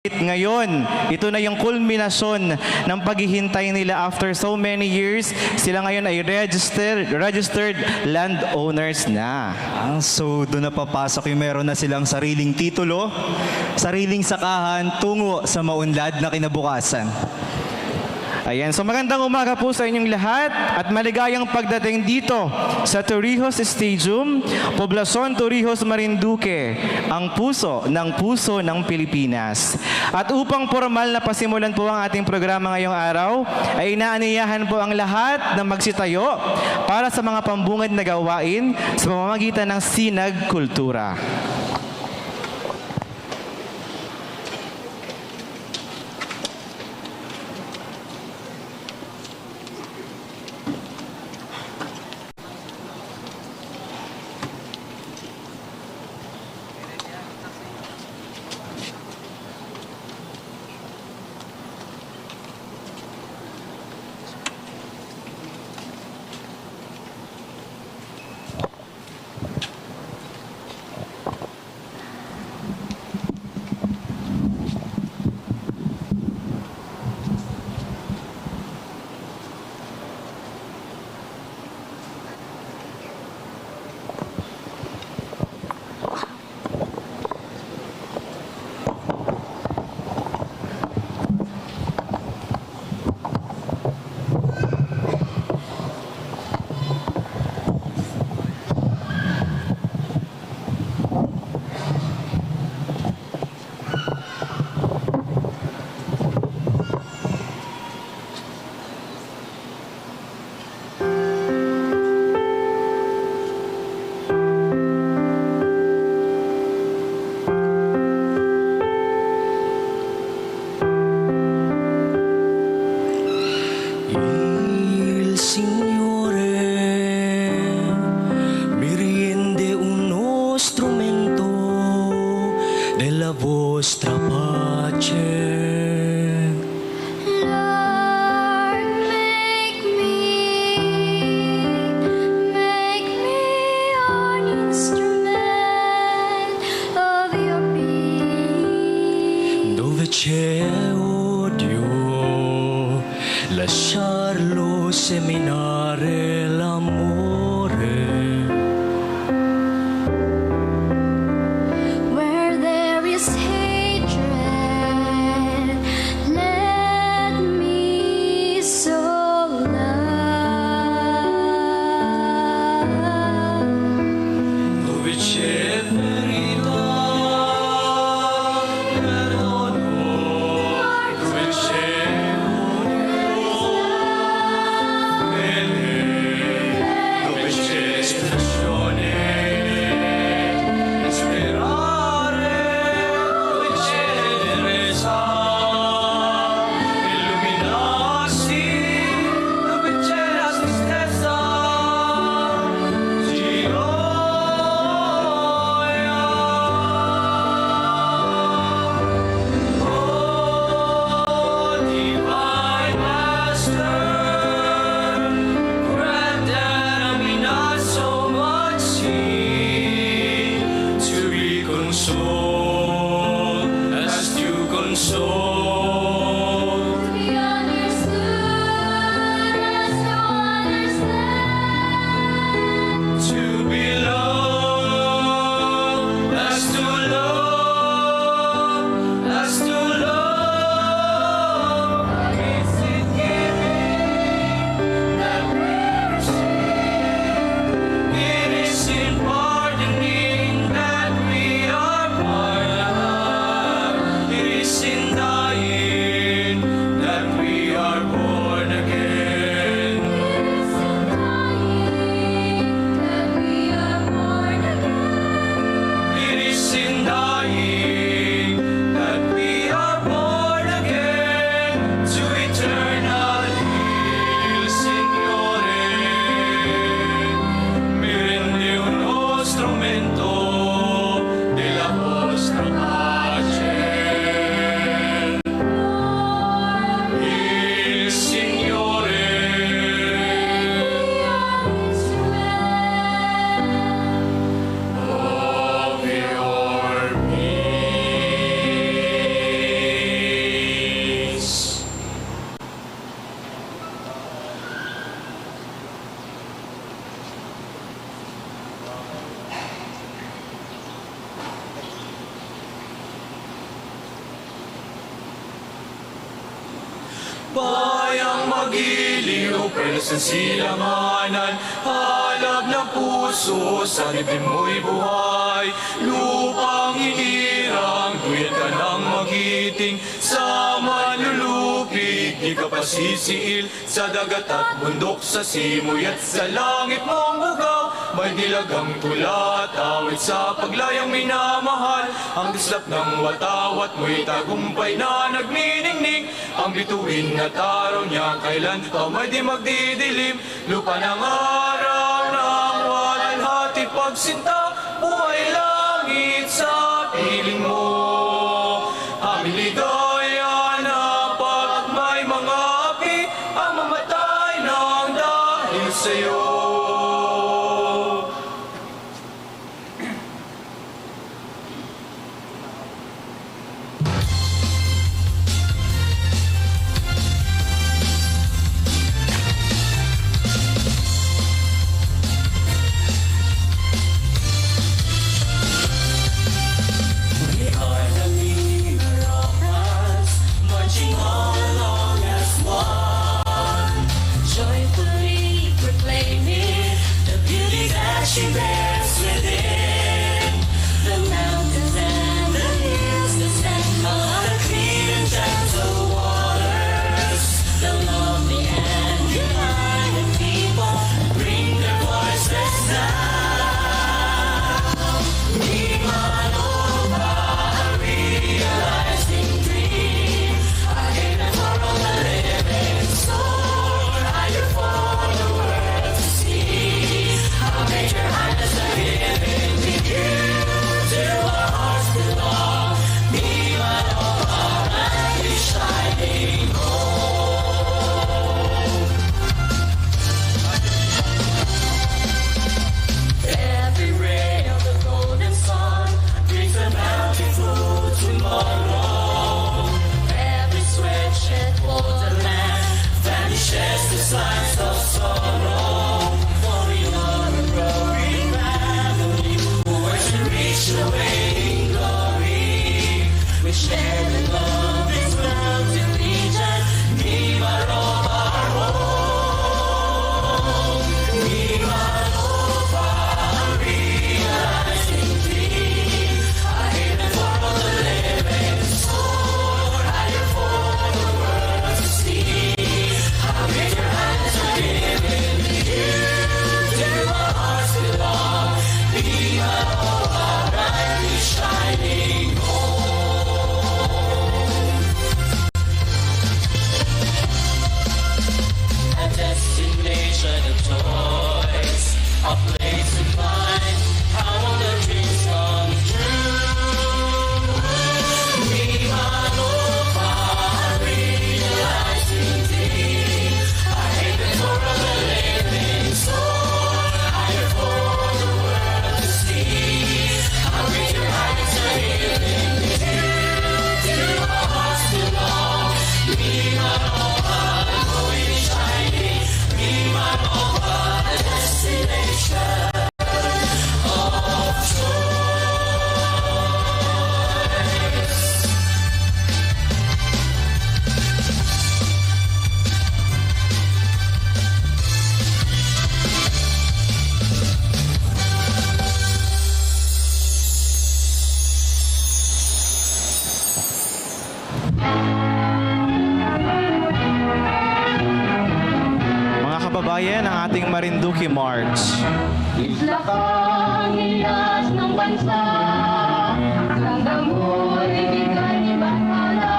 Ngayon, ito na yung kulminasyon ng paghihintay nila after so many years. Sila ngayon ay registered landowners na. So doon na papasok yung meron na silang sariling titulo, sariling sakahan tungo sa maunlad na kinabukasan. Ayan, so magandang umaga po sa inyong lahat at maligayang pagdating dito sa Torrijos Stadium, Poblacion Torrijos, Marinduque, ang puso ng Pilipinas. At upang formal na pasimulan po ang ating programa ngayong araw, ay inaaniyahan po ang lahat na magsitayo para sa mga pambungad na gawain sa pamamagitan ng Sinag Kultura. Lasciarlo seminare l'amore. Where there is hatred, let me sow love. Dove c'è verità, perdono. Dove c'è in thy Bayang magiliw, pero sa silanganan, halab ng puso, sa dibdib mo'y buhay. Lupang hinirang, duyan ka ng magiting, sa manlulupig, di ka pa sisiil, sa dagat at bundok, sa simoy at sa langit mong bugaw. May dilagang tulat, awit sa paglayang minamahal, ang gislap ng watawat mo'y tagumpay na nagniningning. Ang bituin at araw niya, kailan pa may di magdidilim. Lupa ng araw ng walang hati pagsinta, buhay langit sa piling mo. Aming ligaya na pag may mga api, ang mamatay ng dahil sa'yo. Joyfully proclaiming the beauty that she bears within. The mountains and the hills, the scent of the clean and gentle waters. The lonely and united people bring their voices now. Mimanova, a realizing dream, a haven for all the living soul. Higher for the world to see. How great your highness the giving to you. To our hearts belong. Mimanova, brightly shining home. Every ray of the golden sun brings a bountiful tomorrow. Every sweat shed for the land vanishes the signs of sorrow. For we are a growing family who are to reach the waiting glory. We share the love this world to reach us. Mimanova, our home. Mimanova, a realizing dream, a haven for all the living soul. Higher for the world to see. How great your hands are given to you. To our hearts belong. Mimanova, brightly shining home. A destination of choice, a place to find how all the dreams come true. Mimanova, realizing dream, a haven for all the living soul. Higher for the world to see. How great your highness are given to you. To our hearts belong. Mimanova, glowing shining. Mimanova, a destination of choice. Mga kababayan, ang ating Marinduque March. Isla kang hiyas ng bansa, hanggang mo'y bigay ni Bahala.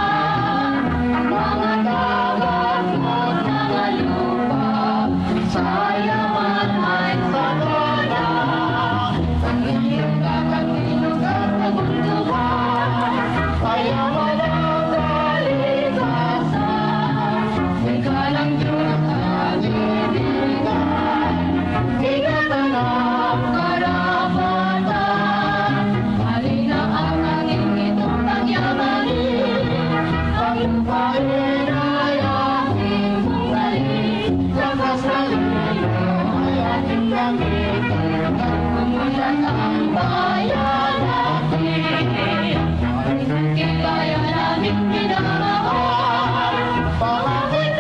Mga dagat mo't mga lupa, sayang at may sakala. Ang iyong kakatilog at nagunduhan, kaya walang kalikasan. Ikaw lang Diyos ang ibigay. Ingatan ang karapatan. Halina ang hangin itong nagyamanin. Ang lupain ay aking bunggalin. Lakas na lino ay ating gamitin. Umulat ang bayan natin. Marinduque kaya namin minamahal. Pangakit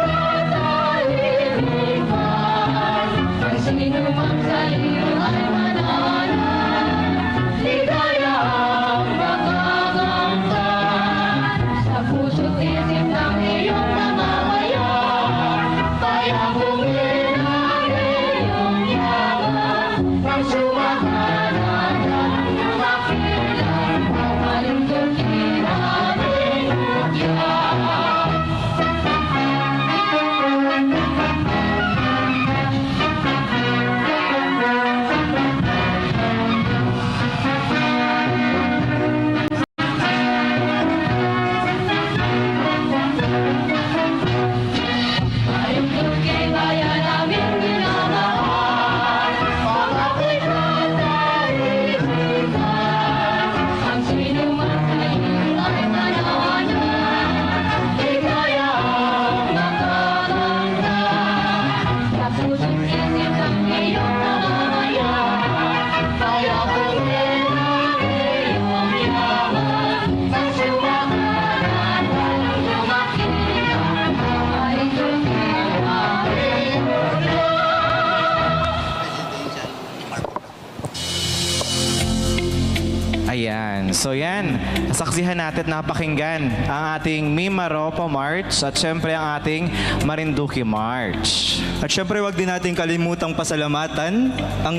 So yan, nasaksihan natin, napakinggan ang ating Mimaropa March at syempre ang ating Marinduque March. At syempre, wag din natin kalimutang pasalamatan ang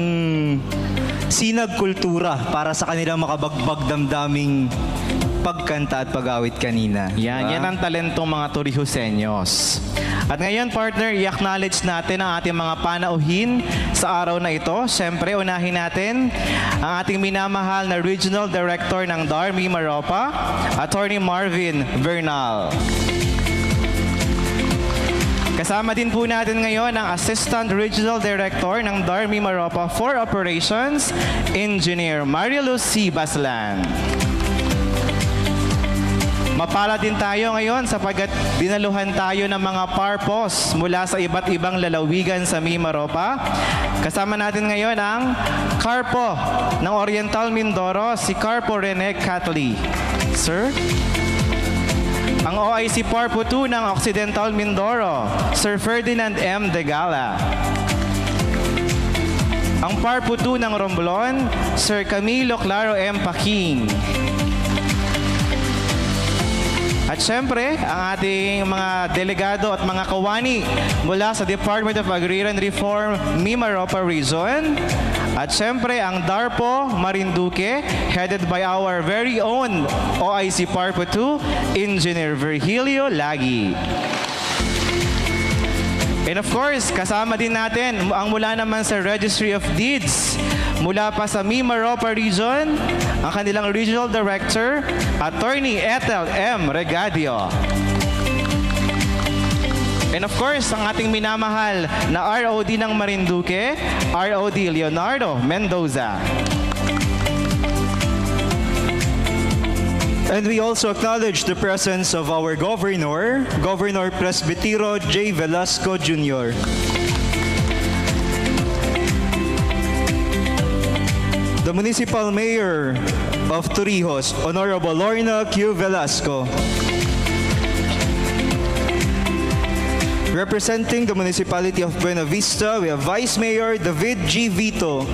Sinag Kultura para sa kanilang makabagbag damdaming pagkanta at pag-awit kanina. Yan, Diba? yan ang talentong mga Torijoseños. At ngayon, partner, i-acknowledge natin ang ating mga panauhin sa araw na ito. Siyempre, unahin natin ang ating minamahal na Regional Director ng DAR Mimaropa, Attorney Marvin Bernal. Kasama din po natin ngayon ang Assistant Regional Director ng DAR Mimaropa for Operations, Engineer Marilu C. Baslan. Mapala din tayo ngayon sapagkat dinaluhan tayo ng mga parpos mula sa iba't ibang lalawigan sa Mimaropa. Kasama natin ngayon ang Carpo ng Oriental Mindoro, si Carpo Rene Catli. Sir? Ang OIC Parpo 2 ng Occidental Mindoro, Sir Ferdinand M. Degala. Ang Parpo 2 ng Romblon, Sir Camilo Claro M. Paking. At syempre, ang ating mga delegado at mga kawani mula sa Department of Agrarian Reform, Mimaropa Region. At syempre, ang DARPO Marinduque, headed by our very own OIC Parpo 2, Engineer Virgilio Lagi. And of course, kasama din natin ang mula naman sa Registry of Deeds, mula pa sa Mimaropa Region, ang kanilang Regional Director, Attorney Ethel M. Regadio. And of course, ang ating minamahal na ROD ng Marinduque, ROD Leonardo Mendoza. And we also acknowledge the presence of our Governor, Governor Presbitero J. Velasco Jr. The Municipal Mayor of Torrijos, Honorable Lorna Q. Velasco. Representing the Municipality of Buena Vista, we have Vice Mayor David G. Vito.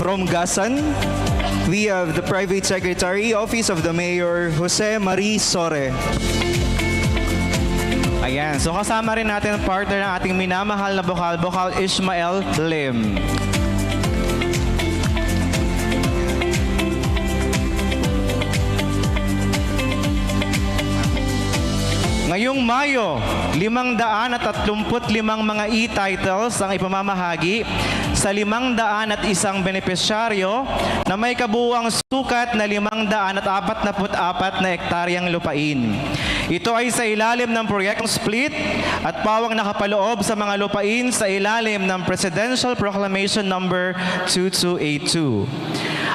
From Gasan, we have the Private Secretary, Office of the Mayor, Jose Marie Sore. Ayan, so kasama rin natin ang partner ng ating minamahal na Bokal Ishmael Lim. Ngayong Mayo, 535 mga e-titles ang ipamamahagi sa 501 benepisyaryo na may kabuuang sukat na 544 na ektaryang lupain. Ito ay sa ilalim ng proyektong Split at pawang nakapaloob sa mga lupain sa ilalim ng Presidential Proclamation Number 2282.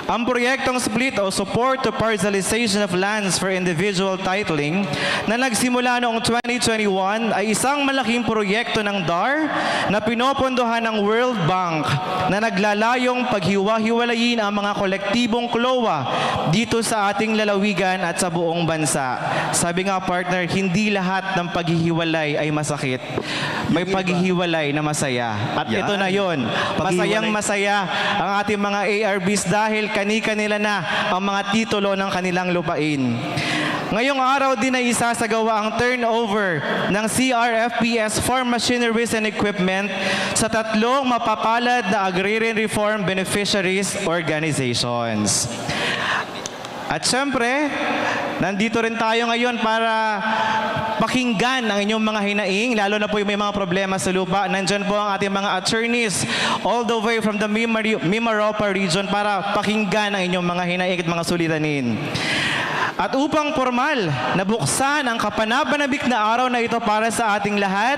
Ang proyektong Split o Support to Parcelization of Lands for Individual Titling na nagsimula noong 2021 ay isang malaking proyekto ng DAR na pinopondohan ng World Bank na naglalayong paghiwa-hiwalayin ang mga kolektibong KLOA dito sa ating lalawigan at sa buong bansa. Sabi nga partner, hindi lahat ng paghihiwalay ay masakit. May paghihiwalay na masaya. At Yan. ito na yon. Masayang masaya ang ating mga ARBs dahil kani-kanila na ang mga titulo ng kanilang lupain. Ngayong araw din ay isasagawa ang turnover ng CRFPS Farm Machineries and Equipment sa 3 mapapalad na Agrarian Reform Beneficiaries Organizations. At syempre, nandito rin tayo ngayon para pakinggan ang inyong mga hinaing, lalo na po yung may mga problema sa lupa. Nandyan po ang ating mga attorneys all the way from the Mimaropa region para pakinggan ang inyong mga hinaing at mga suliranin. At upang formal na buksan ang kapanabanabik na araw na ito para sa ating lahat,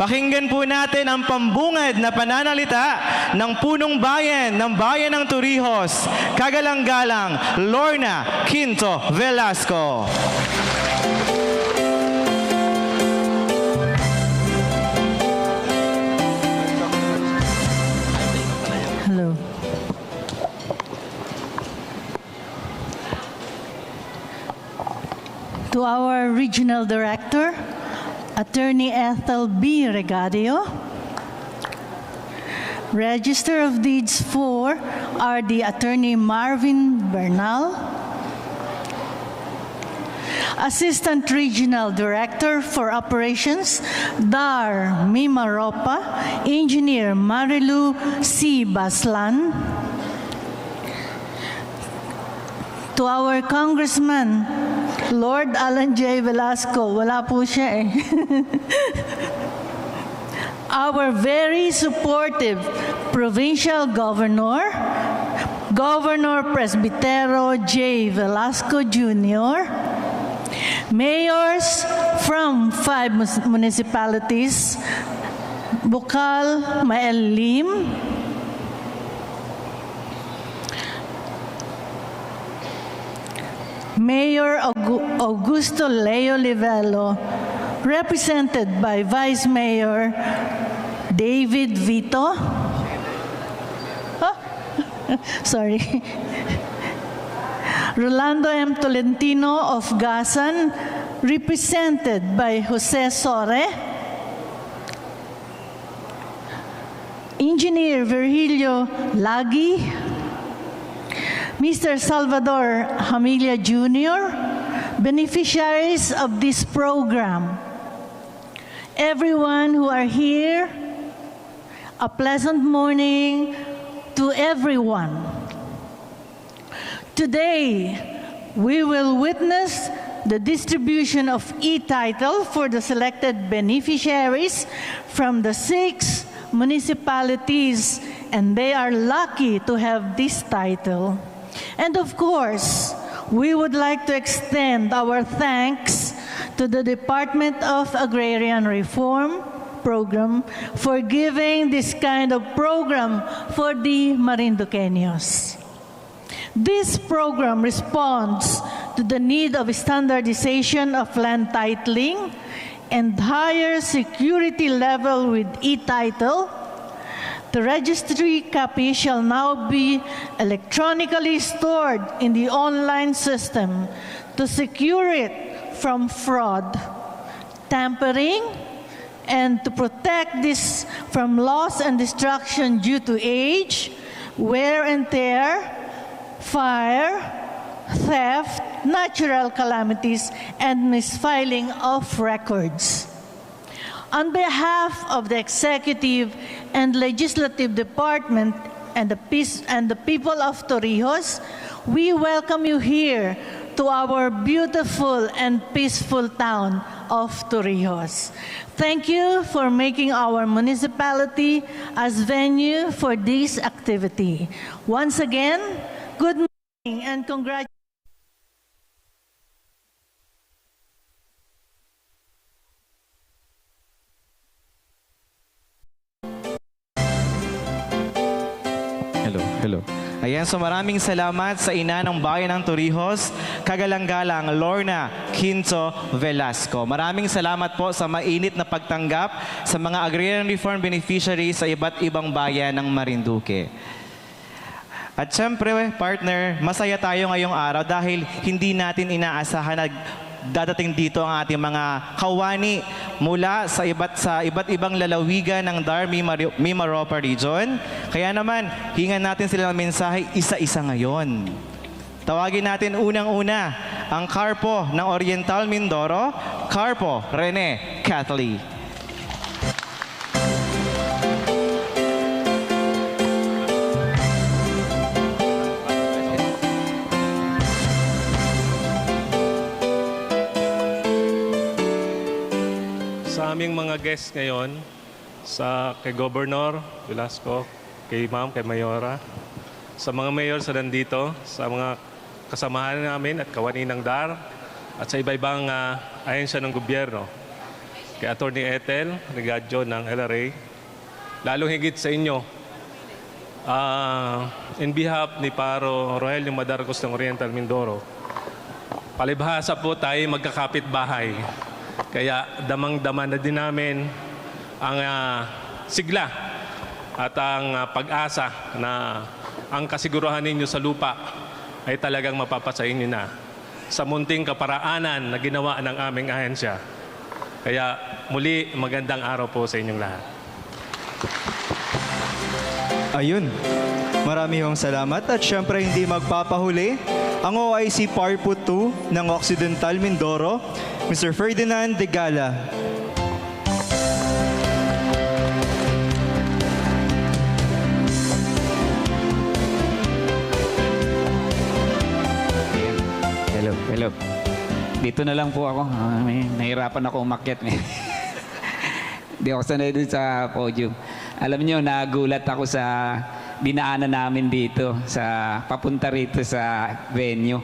pakinggan po natin ang pambungad na pananalita ng punong bayan ng Bayan ng Torrijos, kagalang-galang Lorna Quinto Velasco. Hello. To our Regional Director, Attorney Ethel B. Regadio, Register of Deeds 4 are the Attorney Marvin Bernal, Assistant Regional Director for Operations, Dar Mimaropa, Engineer Marilu C. Baslan. To our Congressman, Lord Alan J. Velasco, wala po siya eh. Our very supportive Provincial Governor, Governor Presbitero J. Velasco Jr., mayors from 5 municipalities, Bukal, Maelim, Mayor Augusto Leo Livelo, represented by Vice Mayor David Vito. Oh, sorry. Rolando M. Tolentino of Gasan, represented by Jose Sore. Engineer Virgilio Lagi, Mr. Salvador Hamilia Jr., beneficiaries of this program. Everyone who are here, a pleasant morning to everyone. Today, we will witness the distribution of e-title for the selected beneficiaries from the 6 municipalities, and they are lucky to have this title. And of course, we would like to extend our thanks to the Department of Agrarian Reform Program for giving this kind of program for the Marinduqueños. This program responds to the need of standardization of land titling and higher security level with e-title. The registry copy shall now be electronically stored in the online system to secure it from fraud, tampering, and to protect this from loss and destruction due to age, wear and tear, fire, theft, natural calamities, and misfiling of records. On behalf of the Executive and Legislative Department and the people of Torrijos, we welcome you here to our beautiful and peaceful town of Torrijos. Thank you for making our municipality as venue for this activity. Once again, good morning and congratulations. Hello. Ayan, so maraming salamat sa ina ng bayan ng Torrijos, kagalang-galang Lorna Quinto Velasco. Maraming salamat po sa mainit na pagtanggap sa mga agrarian reform beneficiaries sa iba't ibang bayan ng Marinduque. At syempre, partner, masaya tayo ngayong araw dahil hindi natin inaasahan na dadating dito ang ating mga kawani mula sa iba't ibang lalawigan ng Dar Mimaropa region. Kaya naman, hingan natin sila ng mensahe isa-isa ngayon. Tawagin natin unang-una ang Carpo ng Oriental Mindoro, Carpo Rene Catholic. Sa aming mga guests ngayon, kay Governor Velasco, kay Ma'am, kay Mayora, sa mga mayor sa nandito, sa mga kasamahan namin at kawani ng DAR, at sa iba-ibang ahensya ng gobyerno, kay Attorney Ethel Regadjo ng LRA, lalong higit sa inyo, in behalf ni Paro Rogelio Madarcos ng Oriental Mindoro, palibhasa po tayo magkakapit bahay. Kaya damang-dama na din namin ang sigla at ang pag-asa na ang kasiguruhan ninyo sa lupa ay talagang mapapasa inyo na sa munting kaparaanan na ginawa ng aming ahensya. Kaya muli, magandang araw po sa inyong lahat. Ayun. Marami hong salamat at syempre hindi magpapahuli ang OIC Parpo 2 ng Occidental Mindoro, Mr. Ferdinand de Gala. Hello, hello. Dito na lang po ako. Nahirapan ako umakyat. Hindi ako sanay dun sa podium. Alam niyo, nagulat ako sa dinaanan namin dito, sa papunta rito sa venue.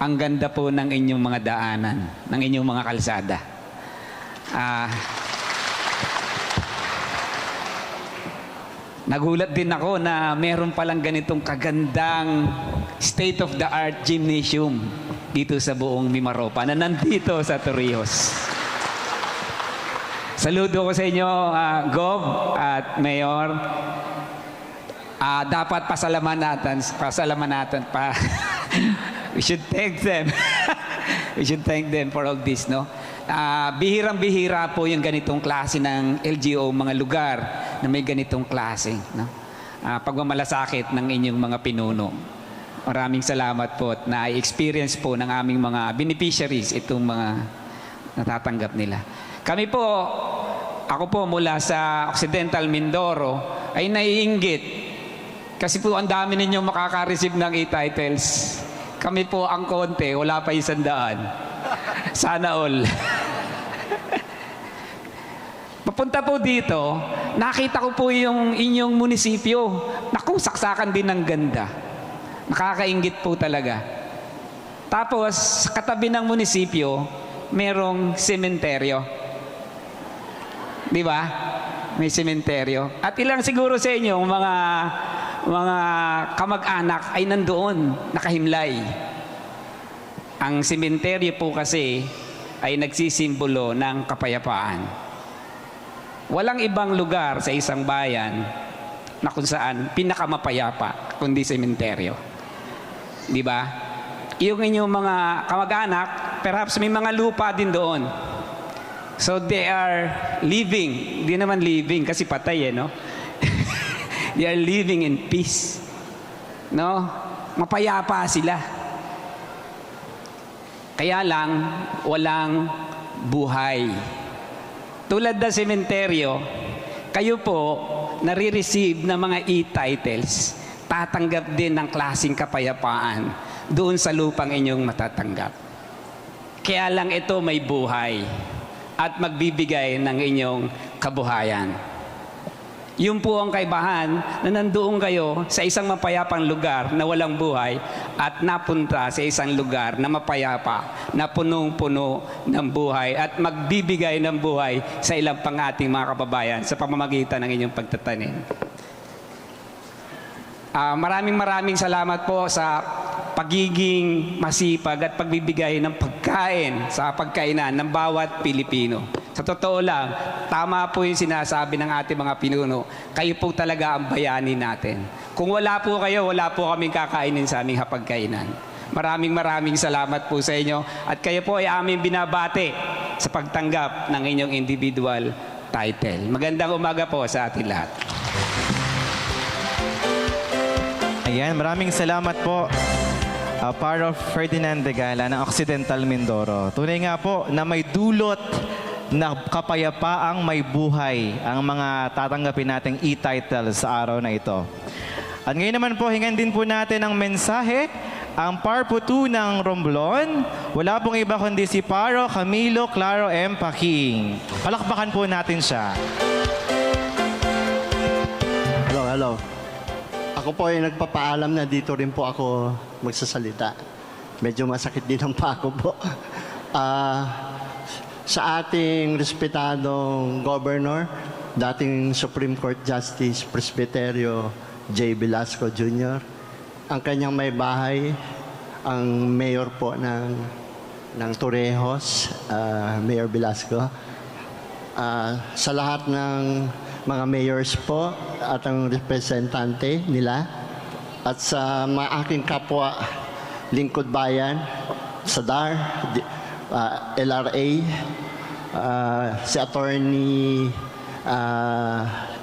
Ang ganda po ng inyong mga daanan, ng inyong mga kalsada. Nagulat din ako na meron palang ganitong kagandang state-of-the-art gymnasium dito sa buong Mimaropa na nandito sa Torrijos. Saludo ko sa inyo, Gov at Mayor. Dapat pasalaman natin pa. We should thank them. We should thank them for all this, no? Bihirang-bihira po yung ganitong klase ng LGO, mga lugar na may ganitong klase, no? Pagmamalasakit ng inyong mga pinuno. Maraming salamat po at na-experience po ng aming mga beneficiaries itong mga natatanggap nila. Kami po, ako po mula sa Occidental Mindoro ay naiinggit kasi po ang dami ninyong makaka-receive ng e-titles. Kami po ang konti, wala pa 100. Sana all. Papunta po dito, nakita ko po yung inyong munisipyo. Naku, saksakan din ng ganda. Nakakainggit po talaga. Tapos, sa katabi ng munisipyo, merong sementeryo. Di ba? May sementeryo. At ilang siguro sa inyo, mga kamag-anak ay nandoon, nakahimlay. Ang sementeryo po kasi ay nagsisimbolo ng kapayapaan. Walang ibang lugar sa isang bayan na kung saan pinakamapayapa kundi sementeryo. Di ba? Yung inyong mga kamag-anak, perhaps may mga lupa din doon. So they are living. Hindi naman living kasi patay no? They are living in peace. No? Mapayapa sila. Kaya lang, walang buhay. Tulad ng sementeryo, kayo po nare-receive ng mga e-titles, tatanggap din ng klaseng kapayapaan doon sa lupang inyong matatanggap. Kaya lang ito may buhay at magbibigay ng inyong kabuhayan. Yun po ang kaibahan na nandoon kayo sa isang mapayapang lugar na walang buhay at napunta sa isang lugar na mapayapa, na punong-puno ng buhay at magbibigay ng buhay sa ilang pang ating mga kababayan sa pamamagitan ng inyong pagtatanim. Maraming salamat po sa pagiging masipag at pagbibigay ng pagkain sa pagkainan ng bawat Pilipino. Sa totoo lang, tama po yung sinasabi ng ating mga pinuno. Kayo po talaga ang bayani natin. Kung wala po kayo, wala po kaming kakainin sa aming hapagkainan. Maraming salamat po sa inyo. At kayo po ay aming binabati sa pagtanggap ng inyong individual title. Magandang umaga po sa ating lahat. Ayan, maraming salamat po. Paro Ferdinand de Gala ng Occidental Mindoro. Tunay nga po na may dulot na kapayapaang may buhay ang mga tatanggapin nating e-title sa araw na ito. At ngayon naman po, hingan din po natin ang mensahe, ang Parpo 2 ng Romblon. Wala pong iba kundi si Paro Camilo Claro M. Paking. Palakpakan po natin siya. Hello. Ako po ay nagpapaalam na dito rin po ako magsasalita. Medyo masakit din ang pako po. Sa ating respetadong Governor, dating Supreme Court Justice Presbyterio J. Velasco Jr., ang kanyang may bahay, ang mayor po ng Torrijos, Mayor Velasco, sa lahat ng mga mayors po at ang representante nila, at sa mga aking kapwa lingkod bayan, sa DAR, LRA, si Attorney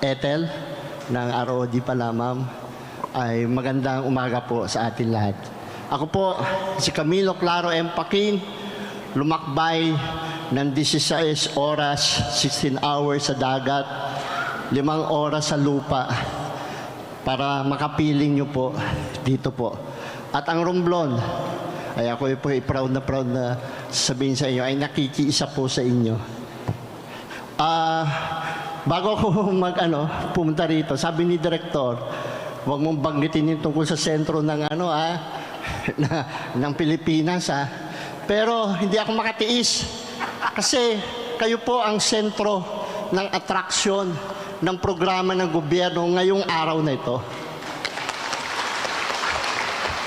Ethel, ng ROD pala, ma'am. Ay magandang umaga po sa atin lahat. Ako po, si Camilo Claro M. Paquin, lumakbay ng 16 oras, 16 hours sa dagat, 5 oras sa lupa para makapiling nyo po dito po. At ang Romblon, ay ako po proud na sabihin sa inyo, ay nakikiisa po sa inyo. Bago ako pumunta rito, sabi ni Direktor, huwag mong banggitin yung tungkol sa sentro ng ng Pilipinas, Pero hindi ako makatiis kasi kayo po ang sentro ng atraksyon ng programa ng gobyerno ngayong araw na ito.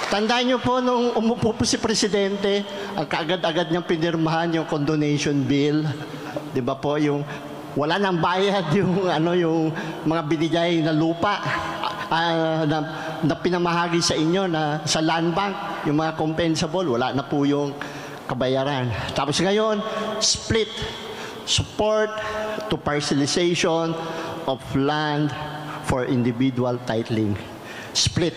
Tandaan niyo po, nung umupo po si Presidente, ang kaagad-agad niyang pinirmahan yung condonation bill. Di ba po, yung wala nang bayad yung mga binigay na lupa na pinamahagi sa inyo na sa land bank, yung mga compensable, wala na po yung kabayaran. Tapos ngayon, split support to parcelization of land for individual titling. Split.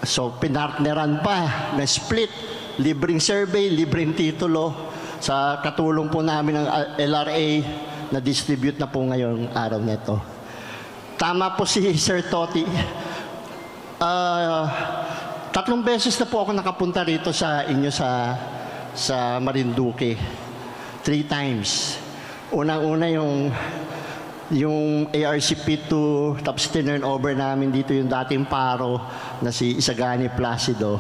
So, pinartneran pa na split, libreng survey, libreng titulo sa katulong po namin ng LRA na distribute na po ngayong araw nito. Tama po si Sir Toti. 3 beses na po ako nakapunta rito sa inyo sa Marinduque. 3 times. Unang-una yung ARCP2, tapos tinurn over namin dito yung dating paro na si Isagani Placido.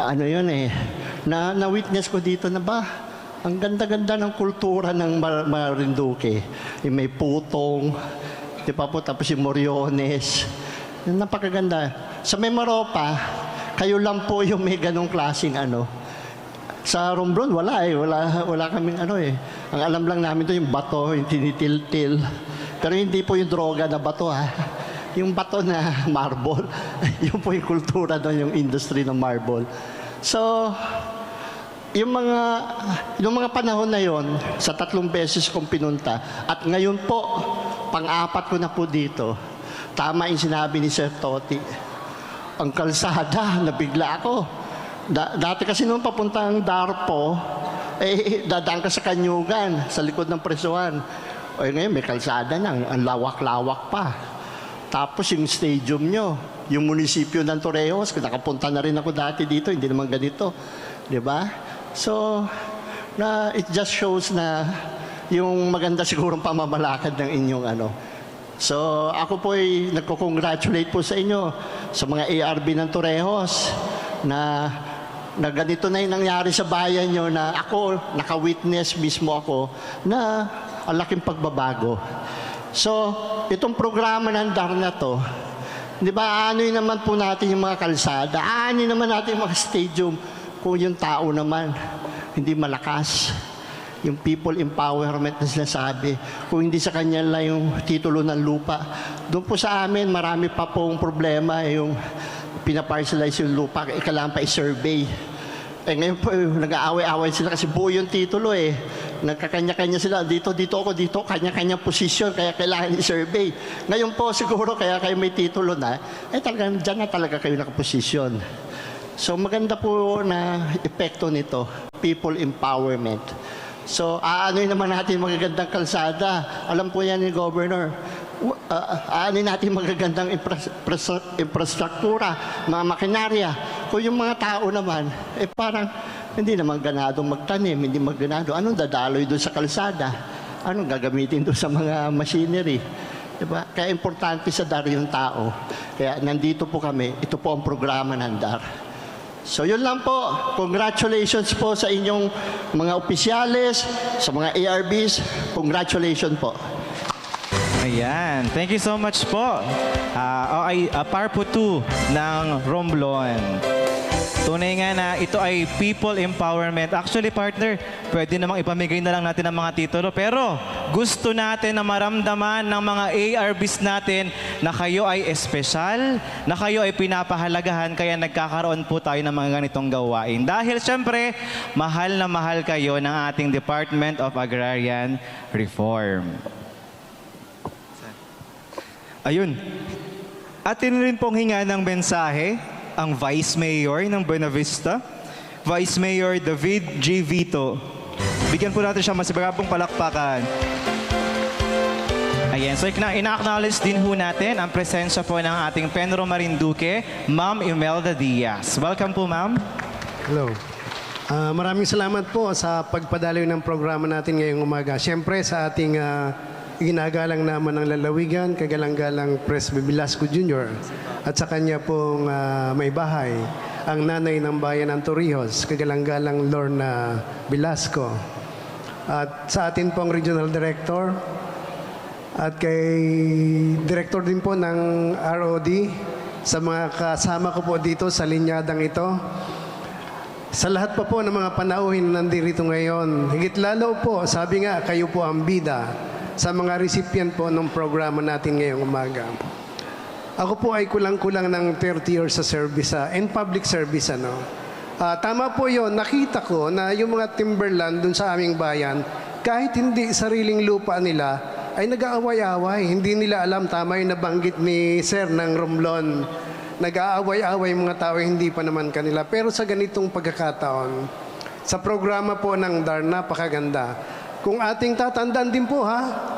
Yun na-witness ko dito na ba? Ang ganda-ganda ng kultura ng Marinduque. Yung may putong, di ba po, tapos yung Moriones. Napakaganda. Sa Mimaropa, kayo lang po yung may ganong klaseng Sa Romblon, wala Wala kaming Ang alam lang namin to yung bato, yung tinitil-til. Pero hindi po yung droga na bato, Yung bato na marble. Yung po yung kultura doon, yung industry ng marble. So, yung mga panahon na yon, sa 3 beses kong pinunta, at ngayon po, pang-4 ko na po dito, tama yung sinabi ni Sir Toti. Ang kalsada, nabigla ako. Dati kasi nung papuntang Darpo, dadaan ka sa Kanyugan, sa likod ng presuhan. Ngayon may kalsada na, ang lawak-lawak pa. Tapos yung stadium nyo, yung munisipyo ng Torreos, nakapunta na rin ako dati dito, hindi naman ganito. Diba? So, it just shows na yung maganda sigurong pamamalakad ng inyong So, ako po ay nagko-congratulate po sa inyo sa mga ARB ng Torrejos na ganito na yung nangyari sa bayan nyo na ako, naka-witness mismo ako na ang laking pagbabago. So, itong programa ng DAR na to, di ba, ano'y naman po natin yung mga kalsada, ano'y naman natin yung mga stadium kung yung tao naman hindi malakas. Yung people empowerment na sinasabi, kung hindi sa kanya lang yung titulo ng lupa. Doon po sa amin, marami pa pong problema yung pinaparcelize yung lupa, kailangan pa i-survey. Ngayon po, nag-aaway-aaway sila kasi buo yung titulo Nagkakanya-kanya sila, dito ako, dito, kanya-kanya posisyon, kaya kailangan i-survey. Ngayon po, siguro, kaya kayo may titulo na, talagang dyan na talaga kayo nakaposisyon. So, maganda po na epekto nito, people empowerment. So, aano'y naman natin magagandang kalsada. Alam po yan ni Governor. Aano'y natin magagandang infrastruktura, mga makinarya. Kung yung mga tao naman, parang hindi naman ganadong magtanim, hindi magganado. Anong dadaloy doon sa kalsada? Anong gagamitin doon sa mga machinery? Diba? Kaya importante sa DAR yung tao. Kaya nandito po kami. Ito po ang programa ng DAR. So yun lang po. Congratulations po sa inyong mga opisyales, sa mga ARBs. Congratulations po. Ayan. Thank you so much po. Parpo 2 ng Romblon. Tunay nga na ito ay people empowerment. Actually, partner, pwede namang ipamigay na lang natin ang mga titulo. Pero gusto natin na maramdaman ng mga ARBs natin na kayo ay espesyal, na kayo ay pinapahalagahan, kaya nagkakaroon po tayo ng mga ganitong gawain. Dahil syempre, mahal na mahal kayo ng ating Department of Agrarian Reform. Ayun. Atin rin pong hinga ng mensahe ang Vice Mayor ng Buena Vista, Vice Mayor David G. Vito. Bigyan po natin siya masibagapong palakpakan. Ayan, so ina-acknowledge din ho natin ang presensya po ng ating Penro Marinduque, Ma'am Imelda Diaz. Welcome po, Ma'am. Hello. Maraming salamat po sa pagpadaloy ng programa natin ngayong umaga. Siyempre sa ating ginagalang naman ng lalawigan, kagalang-galang Presby Velasco Jr. at sa kanya pong may bahay, ang nanay ng bayan ng Torrijos, kagalang-galang Lorna Velasco. At sa atin pong Regional Director at kay Director din po ng ROD, sa mga kasama ko po dito sa linyadang ito. Sa lahat pa po ng mga panauhin na nandito ngayon, higit lalo po, sabi nga, kayo po ang bida sa mga recipient po ng programa natin ngayong umaga. Ako po ay kulang-kulang ng 30 years sa service, in public service. Tama po yun, nakita ko na yung mga timberland dun sa aming bayan, kahit hindi sariling lupa nila, ay nag-aaway-aaway. Hindi nila alam, tama yung nabanggit ni Sir ng Romblon, nag-aaway-aaway mga tao, hindi pa naman kanila. Pero sa ganitong pagkakataon, sa programa po ng DAR, napakaganda. Kung ating tatandaan din po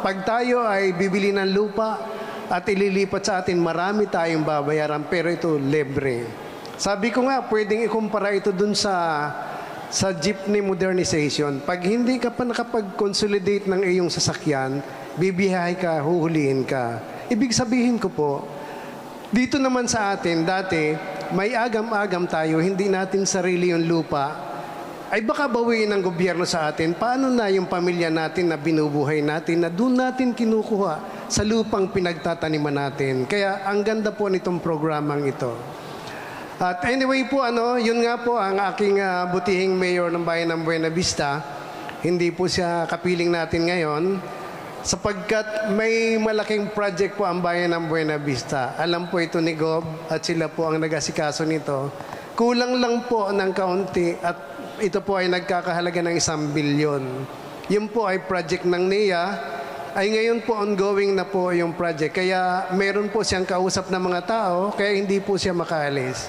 pag tayo ay bibili ng lupa at ililipat sa atin, marami tayong babayaran, pero ito libre. Sabi ko nga, pwedeng ikumpara ito dun sa jeepney modernization. Pag hindi ka pa nakapag-consolidate ng iyong sasakyan, bibiyahe ka, huhulihin ka. Ibig sabihin ko po, dito naman sa atin, dati, may agam-agam tayo, hindi natin sarili yung lupa, ay baka bawiin ng gobyerno sa atin. Paano na yung pamilya natin na binubuhay natin, na doon natin kinukuha sa lupang pinagtataniman natin. Kaya ang ganda po nitong programang ito. At anyway po, yun nga po ang aking butihing mayor ng bayan ng Buena Vista. Hindi po siya kapiling natin ngayon, sapagkat may malaking project po ang bayan ng Buena Vista. Alam po ito ni Gob at sila po ang nag-asikaso nito. Kulang lang po ng kaunti at ito po ay nagkakahalaga ng 1 bilyon. Yun po ay project ng NEA, ay ngayon po ongoing na po yung project. Kaya meron po siyang kausap na mga tao, kaya hindi po siya makaalis.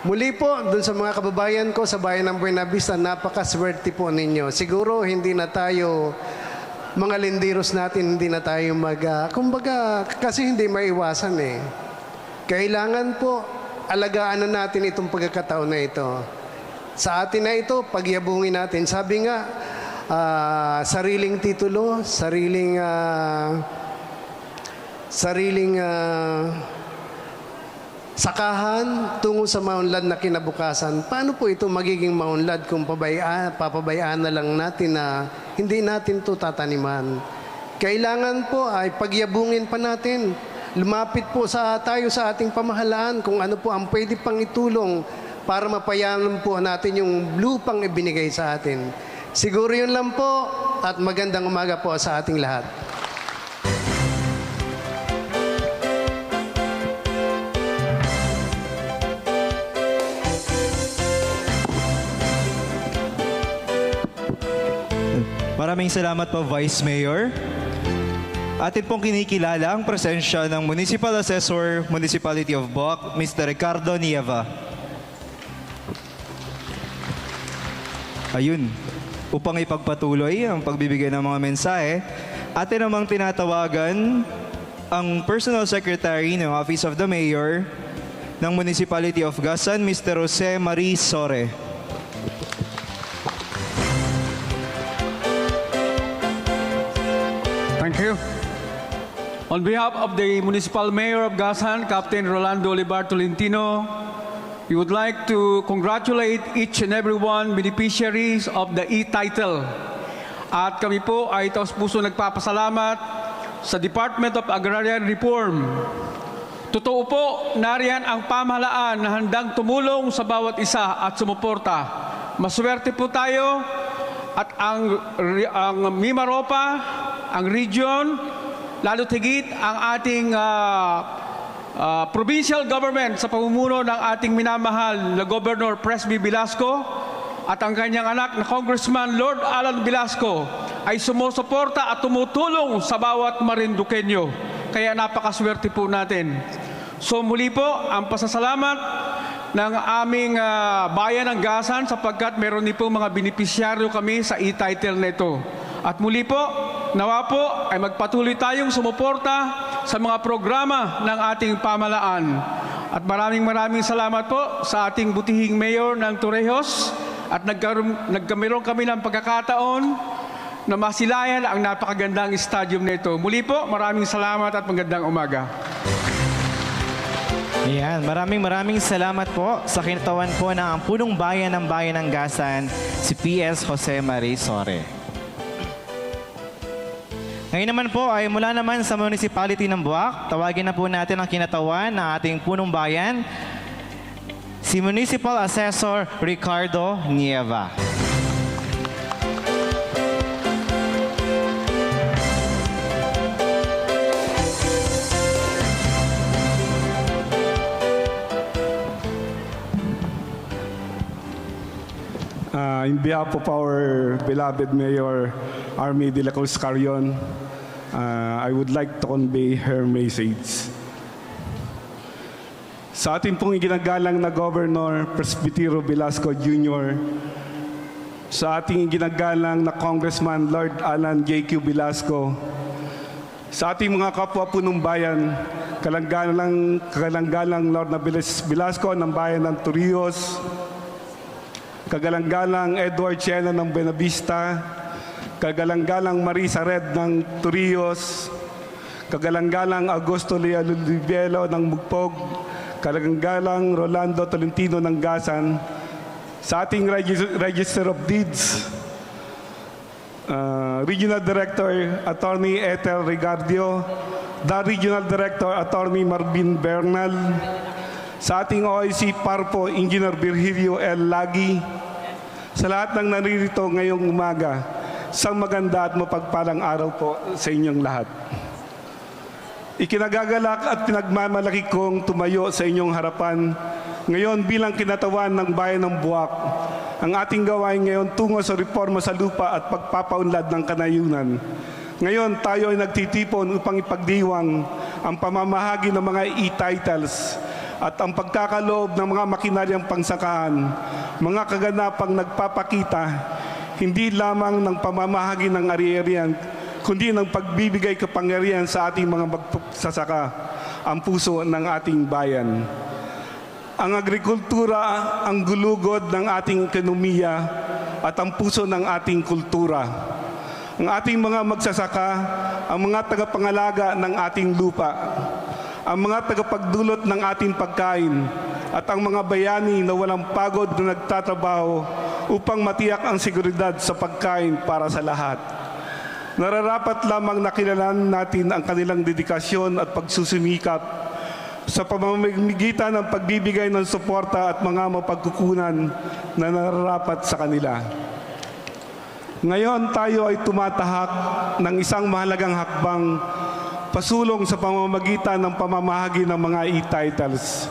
Muli po, dun sa mga kababayan ko sa bayan ng Buena Vista, napakaswerte po ninyo. Siguro hindi na tayo mga lindiros natin, hindi na tayo kumbaga, kasi hindi maiwasan Kailangan po, alagaan na natin itong pagkakataon na ito. Sa atin na ito, pagyabungin natin. Sabi nga, sariling titulo, sariling sakahan tungo sa maunlad na kinabukasan. Paano po ito magiging maunlad kung papabayaan na lang natin na hindi natin ito tataniman? Kailangan po ay pagyabungin pa natin. Lumapit po tayo sa ating pamahalaan kung ano po ang pwede pang itulong para mapayanan po natin yung lupang ibinigay sa atin. Siguro yun lang po at magandang umaga po sa ating lahat. Maraming salamat po, Vice Mayor. Atin pong kinikilala ang presensya ng Municipal Assessor, Municipality of Boac, Mr. Ricardo Nieva. Ayun, upang ipagpatuloy ang pagbibigay ng mga mensahe, atin namang tinatawagan ang Personal Secretary ng Office of the Mayor ng Municipality of Gasan, Mr. Jose Marie Sore. Thank you. On behalf of the Municipal Mayor of Gasan, Captain Rolando Olivar Tolentino, we would like to congratulate each and every one beneficiaries of the e-title. At kami po ay taos-puso nagpapasalamat sa Department of Agrarian Reform. Totoo po, nariyan ang pamahalaan na handang tumulong sa bawat isa at sumuporta. Maswerte po tayo at ang Mimaropa, ang region, lalo tigit ang ating provincial government sa pamumuno ng ating minamahal na Governor Presby Velasco at ang kanyang anak na Congressman Lord Alan Velasco ay sumusuporta at tumutulong sa bawat Marinduqueño. Kaya napakaswerte po natin. So muli po, ang pasasalamat ng aming bayan ng Gasan sapagkat meron din po mga benepisyaryo kami sa e-title na ito. At muli po, nawa po ay magpatuloy tayong sumuporta sa mga programa ng ating pamalaan. At maraming salamat po sa ating butihing mayor ng Torrijos at nagkameron kami ng pagkakataon na masilayan ang napakagandang stadium na ito. Muli po, maraming salamat at magandang umaga. Ayan, maraming salamat po sa kinatawan po ng punong bayan ng Gasan, si PS Jose Marie Sore. Ngayon naman po ay mula naman sa Municipality ng Buwak, tawagin na po natin ang kinatawan ng ating punong bayan, si Municipal Assessor Ricardo Nieva. In behalf of our beloved Mayor, Army de la Cruz Carrion, I would like to convey her message. Sa ating pong ginagalang na Governor Presbitero Velasco Jr., sa ating ginagalang na Congressman Lord Alan J.Q. Velasco, sa ating mga kapwa punong bayan, kalanggalang Lord na Velasco ng bayan ng Torrijos, kagalang-galang Edward Chena ng Buenavista, kagalang-galang Marisa Red ng Torrijos, kagalang-galang Augusto Lea Lulivielo ng Mugpog, kagalang-galang Rolando Tolentino ng Gasan, sa ating Register of Deeds, Regional Director Attorney Ethel Rigardio, the Regional Director Attorney Marvin Bernal, sa ating OIC Parpo Engineer Virgilio L. Lagi, sa lahat ng naririto ngayong umaga, isang maganda at mapagpalang araw po sa inyong lahat. Ikinagagalak at pinagmamalaki kong tumayo sa inyong harapan ngayon bilang kinatawan ng bayan ng Buwak. Ang ating gawain ngayon tungo sa reforma sa lupa at pagpapaunlad ng kanayunan. Ngayon tayo ay nagtitipon upang ipagdiwang ang pamamahagi ng mga e-titles at ang pagkakaloob ng mga makinaryang pangsakahan, mga kaganapang nagpapakita hindi lamang ng pamamahagi ng ari-arian, kundi ng pagbibigay kapangyarihan sa ating mga magsasaka, ang puso ng ating bayan. Ang agrikultura, ang gulugod ng ating ekonomiya at ang puso ng ating kultura. Ang ating mga magsasaka, ang mga tagapangalaga ng ating lupa, ang mga tagapagdulot ng ating pagkain at ang mga bayani na walang pagod na nagtatrabaho upang matiyak ang seguridad sa pagkain para sa lahat. Nararapat lamang nakilalan natin ang kanilang dedikasyon at pagsusumikap sa pamamagitan ng pagbibigay ng suporta at mga mapagkukunan na nararapat sa kanila. Ngayon tayo ay tumatahak ng isang mahalagang hakbang pasulong sa pamamagitan ng pamamahagi ng mga e-titles.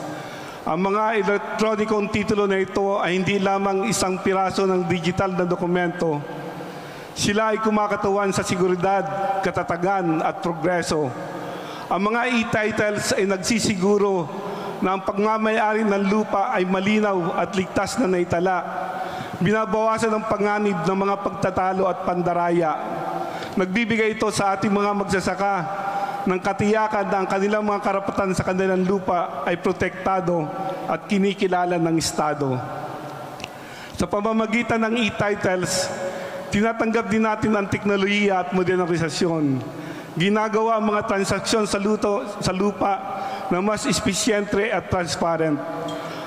Ang mga elektronikong titulo na ito ay hindi lamang isang piraso ng digital na dokumento. Sila ay kumakatawan sa seguridad, katatagan at progreso. Ang mga e-titles ay nagsisiguro na ang pagmamayari ng lupa ay malinaw at ligtas na naitala. Binabawasan ang panganib ng mga pagtatalo at pandaraya. Nagbibigay ito sa ating mga magsasaka ng katiyakan na ang kanilang mga karapatan sa kanilang lupa ay protektado at kinikilala ng Estado. Sa pamamagitan ng e-titles, tinatanggap din natin ang teknolohiya at modernisasyon. Ginagawa ang mga transaksyon sa lupa na mas espisyente at transparent.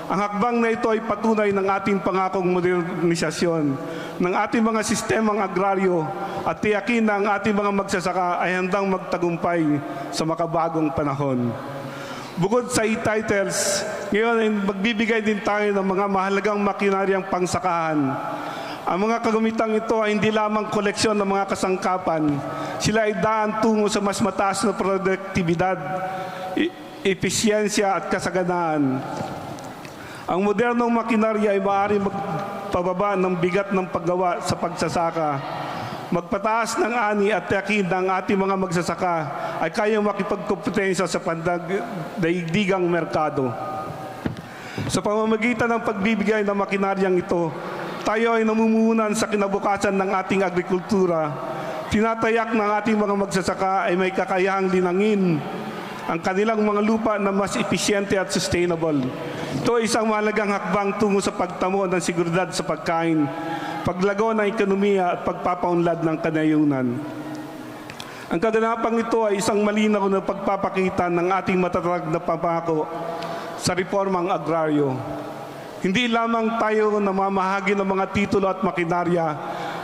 Ang hakbang na ito ay patunay ng ating pangakong modernisasyon ng ating mga sistemang agraryo at tiyakin na ang ating mga magsasaka ay handang magtagumpay sa makabagong panahon. Bukod sa e-titles, ngayon ay magbibigay din tayo ng mga mahalagang makinaryang pangsakahan. Ang mga kagamitang ito ay hindi lamang koleksyon ng mga kasangkapan. Sila ay daan tungo sa mas mataas na produktibidad, episyensya at kasaganaan. Ang modernong makinarya ay maaari magpababa ng bigat ng paggawa sa pagsasaka, magpataas ng ani at tiyakin ng ating mga magsasaka ay kayang makipagkompetensya sa pandaigdigang merkado. Sa pamamagitan ng pagbibigay ng makinaryang ito, tayo ay namumuhunan sa kinabukasan ng ating agrikultura. Tinatayak ng ating mga magsasaka ay may kakayahang linangin ang kanilang mga lupa na mas episyente at sustainable. Ito ay isang mahalagang hakbang tungo sa pagtamo ng seguridad sa pagkain, paglago ng ekonomiya at pagpapaunlad ng kanayunan. Ang kaganapang ito ay isang malinaw na pagpapakita ng ating matatag na pangako sa reformang agraryo. Hindi lamang tayo namamahagi ng mga titulo at makinarya,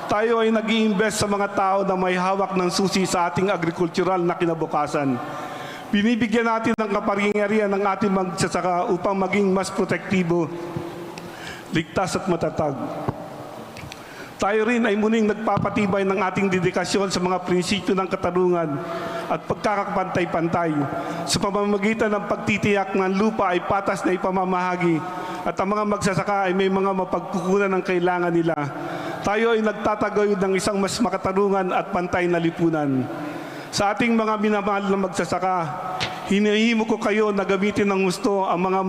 tayo ay nag-iimbest sa mga tao na may hawak ng susi sa ating agrikultural na kinabukasan. Binibigyan natin ng kapangyarihan ng ating magsasaka upang maging mas protektibo, ligtas at matatag. Tayo rin ay muling nagpapatibay ng ating dedikasyon sa mga prinsipyo ng katarungan at pagkakapantay-pantay sa pamamagitan ng pagtitiyak ng lupa ay patas na ipamamahagi at ang mga magsasaka ay may mga mapagkukunan ng kailangan nila. Tayo ay nagtataguyod ng isang mas makatarungan at pantay na lipunan. Sa ating mga minamahal na magsasaka, hinihimo ko kayo na gamitin ng gusto ang mga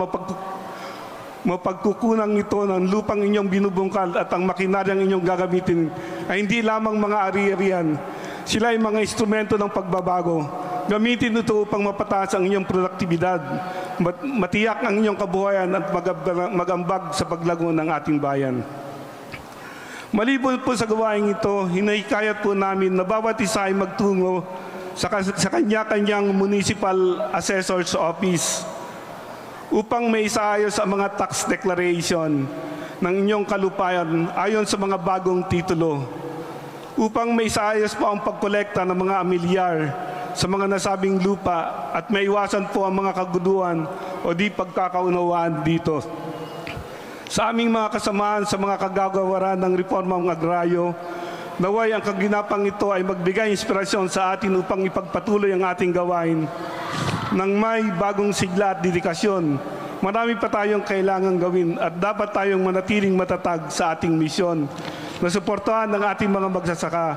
mapagkukunang ito ng lupang inyong binubungkal at ang makinaryang inyong gagamitin ay hindi lamang mga ari-arian. Sila ay mga instrumento ng pagbabago. Gamitin ito upang mapataas ang inyong produktibidad, matiyak ang inyong kabuhayan at magambag sa paglago ng ating bayan. Maliban po sa gawain ito, hinahikayat po namin na bawat isa ay magtungo sa kanya-kanyang municipal assessor's office upang may isaayos ang mga tax declaration ng inyong kalupayan ayon sa mga bagong titulo, upang may isaayos po ang pagkolekta ng mga amilyar sa mga nasabing lupa at maiwasan po ang mga kaguduan o di pagkakaunawaan dito. Sa aming mga kasamaan sa mga kagagawaran ng reformang agraryo, naway ang kaginapang ito ay magbigay inspirasyon sa atin upang ipagpatuloy ang ating gawain ng may bagong sigla at dedikasyon. Marami pa tayong kailangang gawin at dapat tayong manatiling matatag sa ating misyon na suportahan ng ating mga magsasaka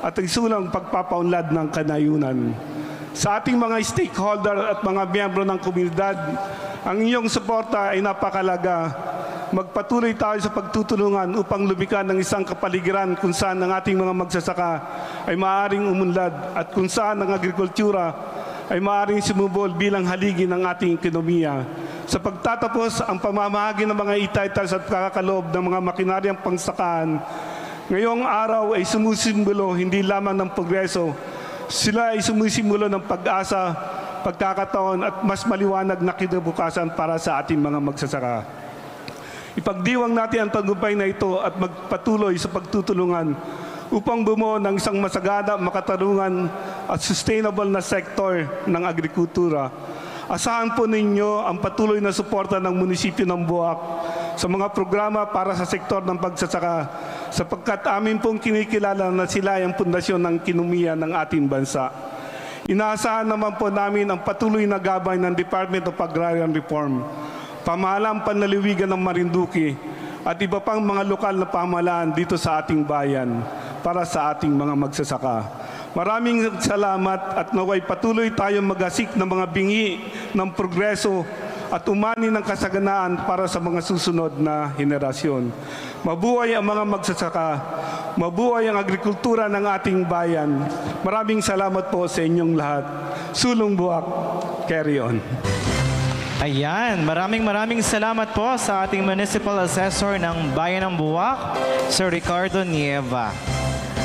at isulang pagpapaunlad ng kanayunan. Sa ating mga stakeholder at mga miyembro ng komunidad, ang inyong suporta ay napakalaga. Magpatuloy tayo sa pagtutulungan upang lumikha ng isang kapaligiran kung saan ang ating mga magsasaka ay maaaring umunlad at kung saan ang agrikultura ay maaaring sumubol bilang haligi ng ating ekonomiya. Sa pagtatapos ang pamamahagi ng mga e-titles at kakakaloob ng mga makinaryang pangsakaan, ngayong araw ay sumusimbolo hindi lamang ng progreso, sila ay sumusimbolo ng pag-asa, pagkakataon at mas maliwanag na kinabukasan para sa ating mga magsasaka. Ipagdiwang natin ang tagumpay na ito at magpatuloy sa pagtutulungan upang bumuo ng isang masagana, makatarungan at sustainable na sektor ng agrikultura. Asahan po ninyo ang patuloy na suporta ng munisipyo ng Buwak sa mga programa para sa sektor ng pagsasaka sapagkat amin pong kinikilala na sila ay ang pundasyon ng kinumiya ng ating bansa. Inaasahan naman po namin ang patuloy na gabay ng Department of Agrarian Reform, pamahalang panlaliwigan ng Marinduque at iba pang mga lokal na pamahalaan dito sa ating bayan para sa ating mga magsasaka. Maraming salamat at naway patuloy tayong magasik ng mga bingi ng progreso at umani ng kasaganaan para sa mga susunod na henerasyon. Mabuhay ang mga magsasaka, mabuhay ang agrikultura ng ating bayan. Maraming salamat po sa inyong lahat. Sulong Buwak, carry on. Ayan, maraming salamat po sa ating Municipal Assessor ng Bayan ng Buwak, Sir Ricardo Nieva.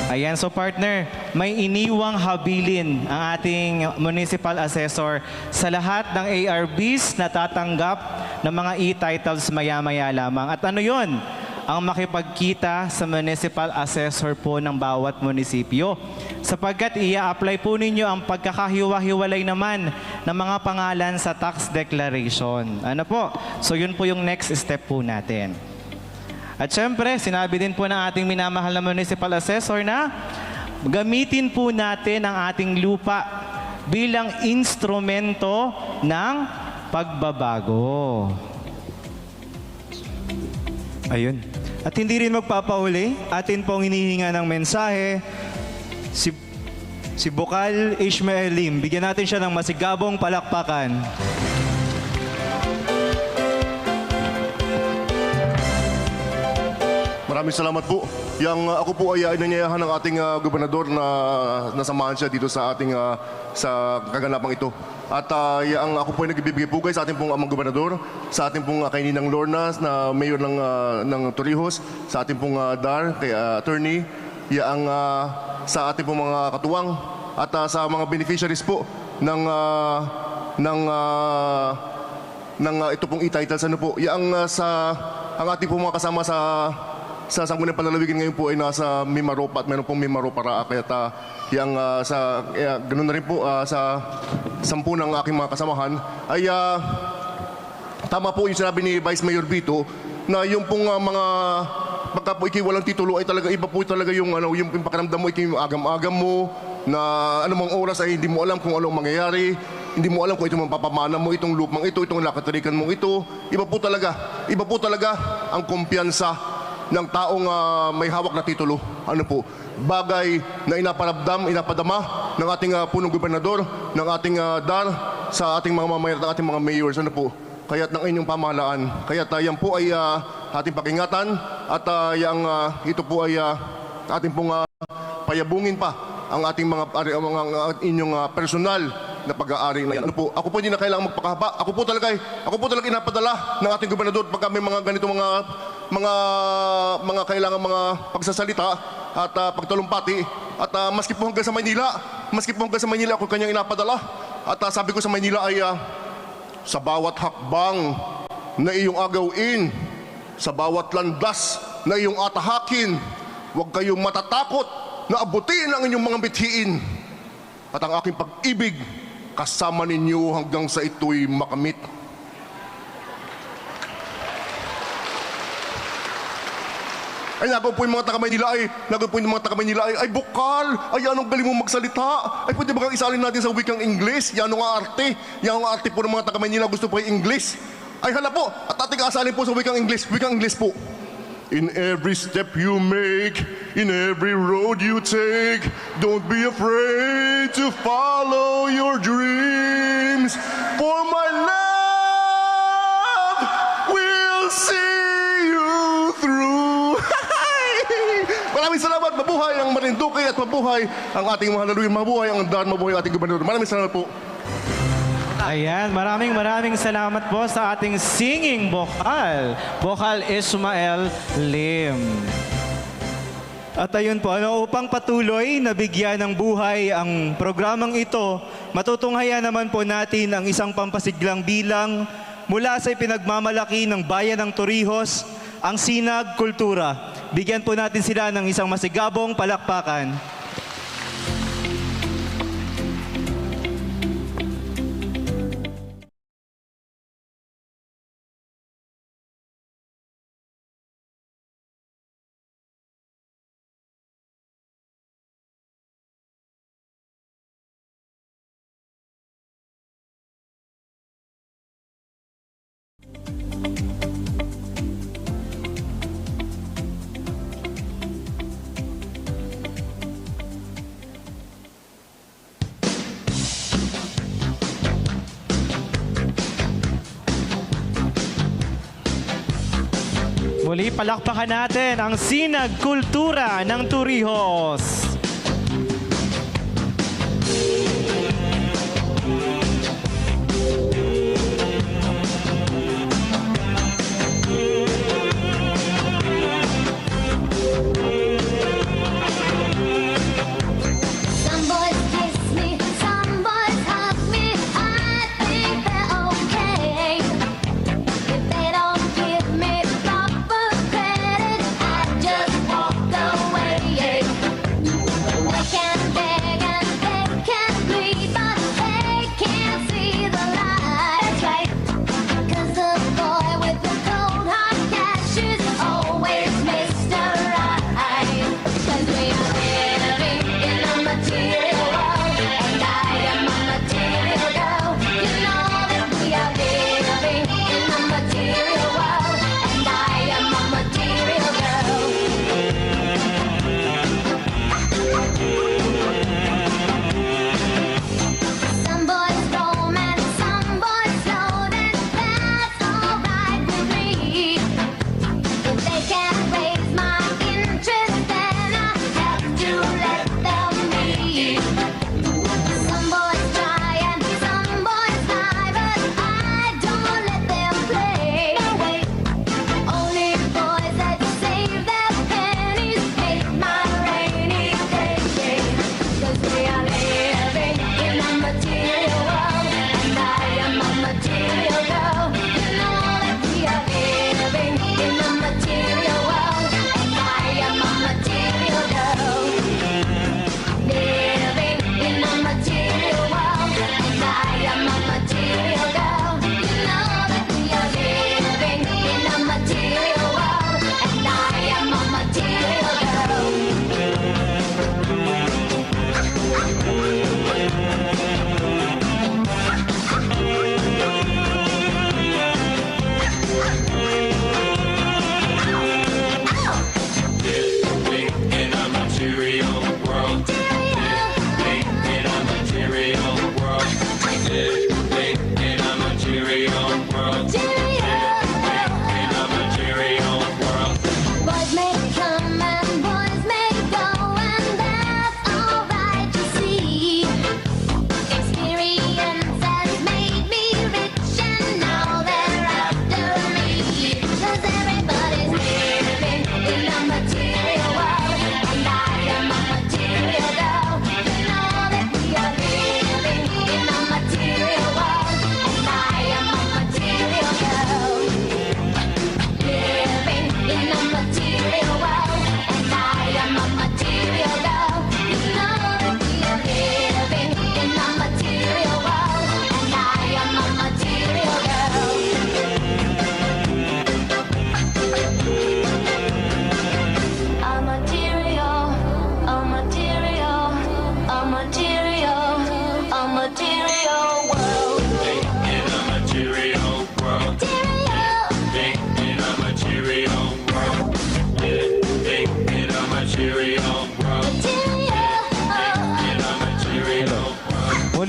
Ayan, so partner, may iniwang habilin ang ating Municipal Assessor sa lahat ng ARBs na tatanggap ng mga e-titles maya-maya lamang. At ano yon? Ang makipagkita sa Municipal Assessor po ng bawat munisipyo. Sapagkat i-apply po ninyo ang pagkakahiwa-hiwalay naman ng mga pangalan sa tax declaration. Ano po? So yun po yung next step po natin. At syempre, sinabi din po ng ating minamahal na Municipal Assessor na gamitin po natin ang ating lupa bilang instrumento ng pagbabago. Ayun. At hindi rin magpapahuli, atin pong hinihinga ng mensahe si Bokal Ishmael Lim. Bigyan natin siya ng masigabong palakpakan. Maraming salamat po. Ako po ay inanyayahan ng ating gobernador na nasamahan siya dito sa ating sa kaganapang ito. At ako po ay nagbibigay pugay sa ating pong amang gobernador, sa ating pong kay Ninang Lorna na mayor ng Torrijos, sa ating pong DAR, kay attorney, sa ating pong mga katuwang, at sa mga beneficiaries po ng ito pong e-titles. Ano po, ang ating pong mga kasama sa Sangguniang Panlalawigan ngayon po ay nasa Mimaropa at meron pong Mimaropa Raa. Kaya ganun na rin po sa 10 ng aking mga kasamahan ay tama po yung sinabi ni Vice Mayor Vito na yung pong mga pagka po ikay walang titulo ay talaga iba po talaga yung pakiramdam mo, ikay agam-agam mo na anumang oras ay hindi mo alam kung anong mangyayari. Hindi mo alam kung ito mapapamana mo, itong lupang ito, itong lakatarikan mo ito. Iba po talaga ang kumpiyansa ng taong may hawak na titulo. Ano po? Bagay na inapadama ng ating punong gobernador, ng ating DAR sa ating mga mamayan at ating mga mayors. Ano po? Kaya't ng inyong pamahalaan. Kaya't yan po ay ating pakingatan at ito po ay ating pong payabungin pa ang ating mga inyong personal na pag-aari na yan. Ano po? Ako po hindi na kailangang magpakahaba. Ako po talaga inapadala ng ating gobernador pagka may mga ganito mga kailangan mga pagsasalita at pagtalumpati at maski po hanggang sa Maynila ako kanyang inapadala at sabi ko sa Maynila ay sa bawat hakbang na iyong agawin, sa bawat landas na iyong atahakin, huwag kayong matatakot na abutin ang inyong mga bithiin at ang aking pag-ibig kasama ninyo hanggang sa ito'y makamit. Ay, nagaw po yung mga taga-Maynila ay bukal, ay anong galing mo magsalita, ay pwede ba kang isalin natin sa wikang Ingles, yan ang arte po ng mga taga-Maynila, gusto po yung Ingles. Ay hala po, at ating asalin po sa wikang Ingles po. In every step you make, in every road you take, don't be afraid to follow your dreams, for my love will see you through. Maraming salamat. Mabuhay ang Marinduque at mabuhay ang ating mga laluyan. Mabuhay ang DAR, mabuhay ang ating gobernador. Maraming salamat po. Ayan, maraming salamat po sa ating singing Bokal. Bokal Ishmael Lim. At ayun po, upang patuloy na bigyan ng buhay ang programang ito, matutunghayan naman po natin ang isang pampasiglang bilang mula sa ipinagmamalaki ng bayan ng Torrijos, ang Sinag Kultura. Bigyan po natin sila ng isang masigabong palakpakan. Muli, palakpakan natin ang Sinag Kultura ng Torrijos. Some boys kiss me, some boys hug me. I think they're okay. If they don't give me proper credit, I just walk away.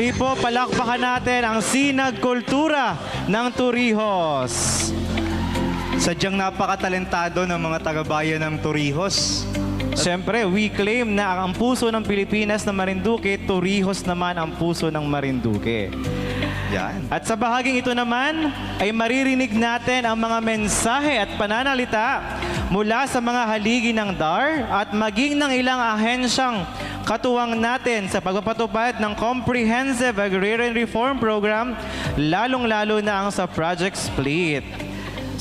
Muli po, palakpakan natin ang Sinag Kultura ng Torrijos. Sadyang napakatalentado ng mga taga-bayan ng Torrijos. Siyempre, we claim na ang puso ng Pilipinas na Marinduque, Torrijos naman ang puso ng Marinduque. Yan. At sa bahaging ito naman, ay maririnig natin ang mga mensahe at pananalita mula sa mga haligi ng DAR at maging ng ilang ahensyang katuwang natin sa pagpapatupad ng Comprehensive Agrarian Reform Program, lalong-lalo na ang sa Project Split.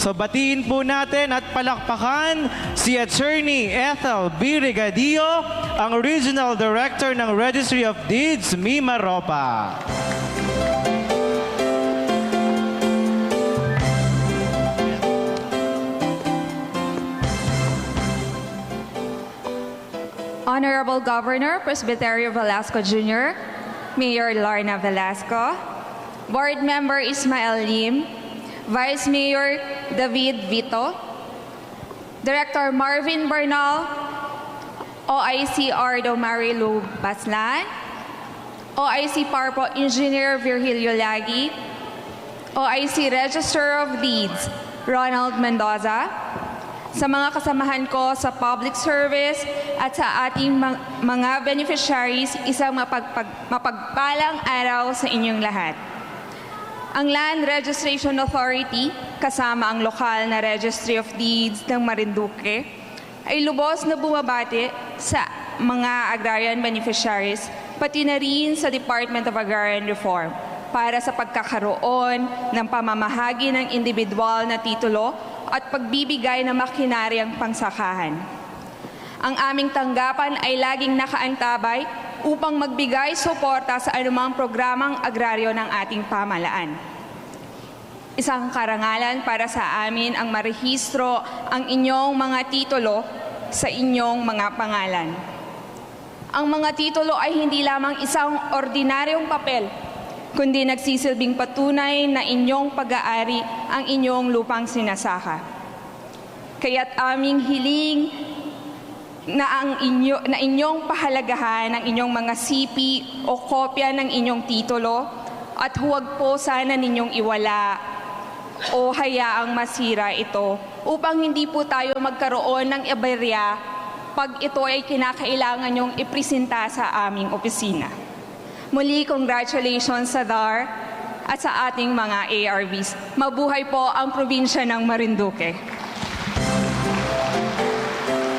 So batiin po natin at palakpakan si Attorney Ethel B. Regadillo, ang Regional Director ng Registry of Deeds, Mimaropa. Honorable Governor Presbyterio Velasco Jr., Mayor Lorna Velasco, Board Member Ismael Lim, Vice Mayor David Vito, Director Marvin Bernal, OIC Ardo Marilu Baslan, OIC Parpo Engineer Virgilio Lagi, OIC Register of Deeds Ronald Mendoza, sa mga kasamahan ko sa public service at sa ating mga beneficiaries, isang mapagpalang araw sa inyong lahat. Ang Land Registration Authority, kasama ang lokal na Registry of Deeds ng Marinduque, ay lubos na bumabati sa mga agrarian beneficiaries, pati na rin sa Department of Agrarian Reform para sa pagkakaroon ng pamamahagi ng individual na titulo at pagbibigay ng makinaryang pangsakahan. Ang aming tanggapan ay laging nakaantabay upang magbigay suporta sa anumang programang agraryo ng ating pamahalaan. Isang karangalan para sa amin ang marehistro ang inyong mga titulo sa inyong mga pangalan. Ang mga titulo ay hindi lamang isang ordinaryong papel, kundi nagsisilbing patunay na inyong pag-aari ang inyong lupang sinasaka. Kaya't aming hiling na inyong pahalagahan ang inyong mga sipi o kopya ng inyong titulo at huwag po sana ninyong iwala o hayaang masira ito upang hindi po tayo magkaroon ng aberya pag ito ay kinakailangan nyong ipresenta sa aming opisina. Muli, congratulations sa DAR at sa ating mga ARVs. Mabuhay po ang probinsya ng Marinduque.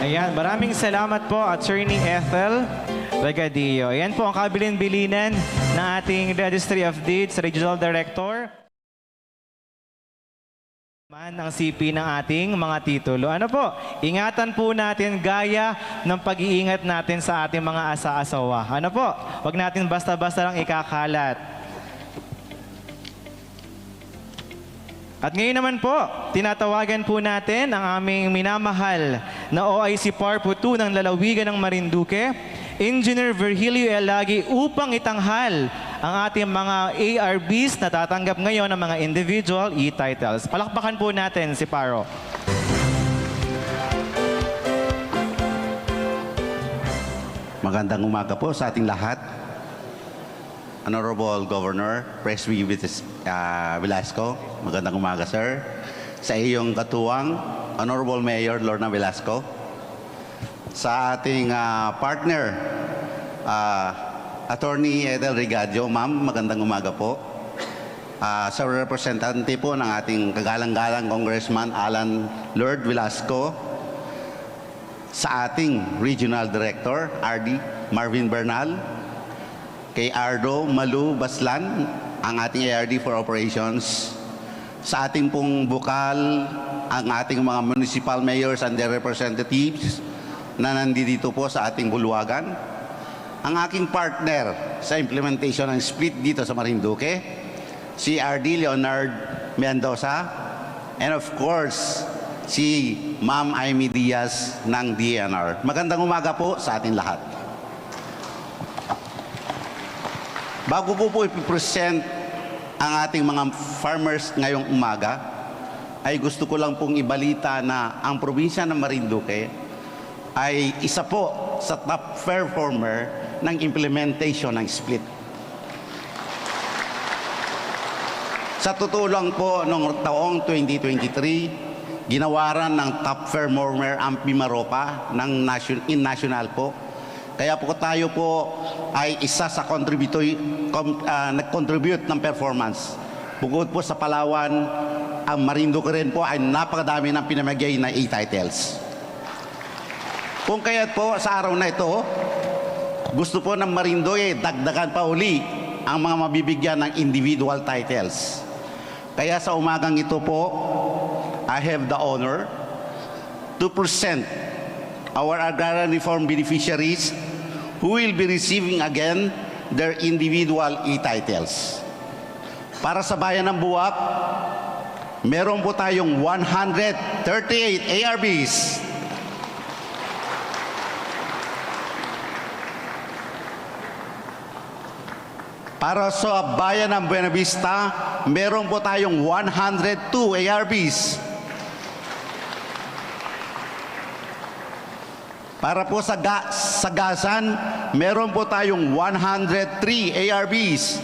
Ayan, maraming salamat po, Attorney Ethel Regadillo. Ayan po ang kabilin-bilinan ng ating Registry of Deeds Regional Director. Ang CP ng ating mga titulo. Ano po? Ingatan po natin gaya ng pag-iingat natin sa ating mga asa-asawa. Ano po? Huwag natin basta-basta lang ikakalat. At ngayon naman po, tinatawagan po natin ang aming minamahal na OIC Parpo 2 ng Lalawigan ng Marinduque, Engineer Virgilio L. Lagi, upang itanghal ang ating mga ARBs na tatanggap ngayon ng mga individual e-titles. Palakpakan po natin si Paro. Magandang umaga po sa ating lahat. Honorable Governor Presby Velasco, magandang umaga, sir. Sa iyong katuwang, Honorable Mayor Lorna Velasco. Sa ating partner, Attorney Ethel Regadillo, ma'am, magandang umaga po. Sa representante po ng ating kagalang-galang Congressman Alan Lord Velasco, sa ating Regional Director, RD Marvin Bernal, kay Ardo Malu Baslan, ang ating ARD for Operations, sa ating pong bukal, ang ating mga municipal mayors and their representatives na nandito po sa ating bulwagan, ang aking partner sa implementation ng split dito sa Marinduque, si RD Leonard Mendoza, and of course, si Ma'am Amy Diaz ng DNR. Magandang umaga po sa ating lahat. Bago po ipipresent ang ating mga farmers ngayong umaga, ay gusto ko lang pong ibalita na ang probinsya ng Marinduque ay isa po sa top performer ng implementation ng split. Sa totoo lang po, noong taong 2023, ginawaran ng top performer ang Pimaropa ng national po. Kaya po tayo po ay isa sa nag-contribute ng performance. Bukod po sa Palawan, ang Marinduque rin po ay napakadami ng pinamigay na e-titles. Kung kaya't po sa araw na ito, gusto po ng Marinduque dagdagan pa uli ang mga mabibigyan ng individual titles. Kaya sa umagang ito po, I have the honor to present our agrarian reform beneficiaries who will be receiving again their individual e-titles. Para sa Bayan ng Buwak, meron po tayong 138 ARBs. Para sa Bayan ng Buena Vista, meron po tayong 102 ARBs. Para po sa Gasan, meron po tayong 103 ARBs.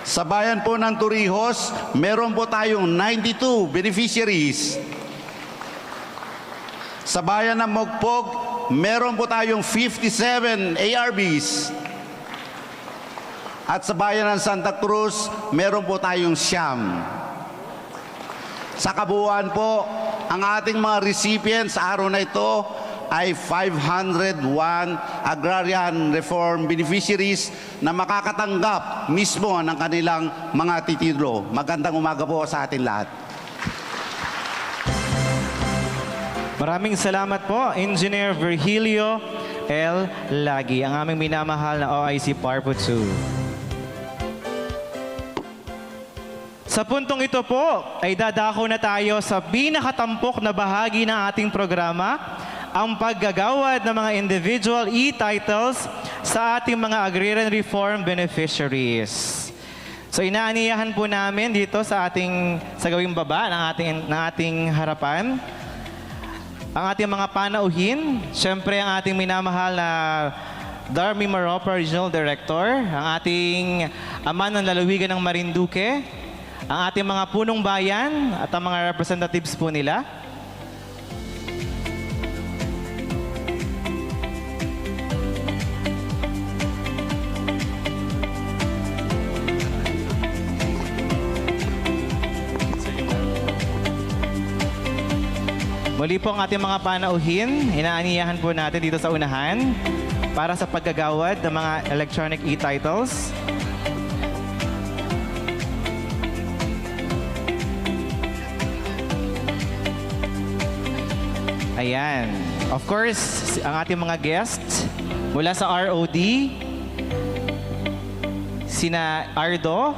Sa Bayan po ng Torrijos, meron po tayong 92 beneficiaries. Sa Bayan ng Mogpog, meron po tayong 57 ARBs. At sa Bayan ng Santa Cruz, meron po tayong 9. Sa kabuuan po, ang ating mga recipients sa araw na ito ay 501 agrarian reform beneficiaries na makakatanggap mismo ng kanilang mga titulo. Magandang umaga po sa atin lahat. Maraming salamat po, Engineer Virgilio L. Lagi, ang aming minamahal na OIC Parpo 2. Sa puntong ito po, ay dadako na tayo sa pinakatampok na bahagi ng ating programa, ang paggagawad ng mga individual e-titles sa ating mga agrarian reform beneficiaries. So inaaniyahan po namin dito sa gawing baba ng ating harapan ang ating mga panauhin, siyempre ang ating minamahal na Darmy Maropa Regional Director, ang ating ama ng lalawigan ng Marinduque, ang ating mga punong bayan at ang mga representatives po nila. Muli po ang ating mga panauhin, inaaniyahan po natin dito sa unahan para sa paggagawad ng mga electronic e-titles. Ayan. Of course, ang ating mga guests mula sa ROD, sina Ardo,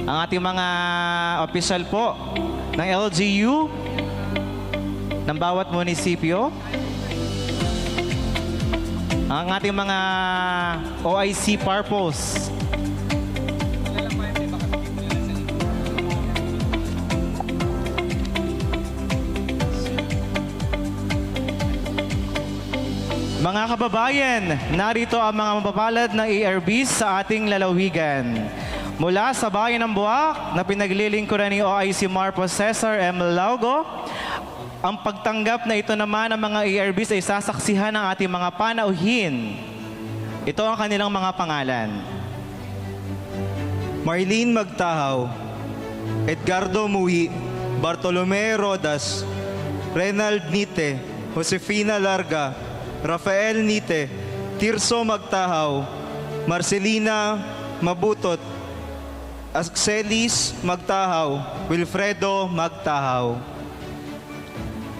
ang ating mga official po ng LGU, ng bawat munisipyo, ang ating mga OIC Parpos, mga kababayan, narito ang mga mapapalad na ARBs sa ating lalawigan. Mula sa Bayan ng Buwak na pinaglilingkuran ni OIC Marpos Cesar M. Laugo, ang pagtanggap na ito naman ng mga ARBs ay sasaksihan ng ating mga panauhin. Ito ang kanilang mga pangalan. Marlene Magtahaw, Edgardo Muhi, Bartolome Rodas, Renald Nite, Josefina Larga, Rafael Nite, Tirso Magtahaw, Marcelina Mabutot, Axelis Magtahaw, Wilfredo Magtahaw.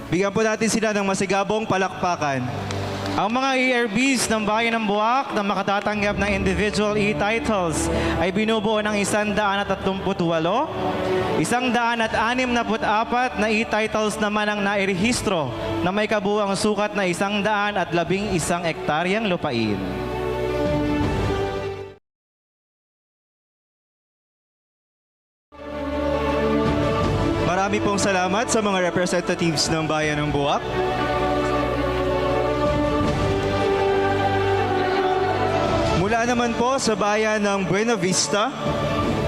Bigyan po natin sila ng masigabong palakpakan. Ang mga ARBs ng Bayan ng Buwak na makatatanggap ng individual e-titles ay binubuo ng 138, 164 na e-titles naman ang nairehistro na may kabuuang sukat na 111 hektaryang lupain. Marami pong salamat sa mga representatives ng Bayan ng Buwak. Mula naman po sa bayan ng Buena Vista,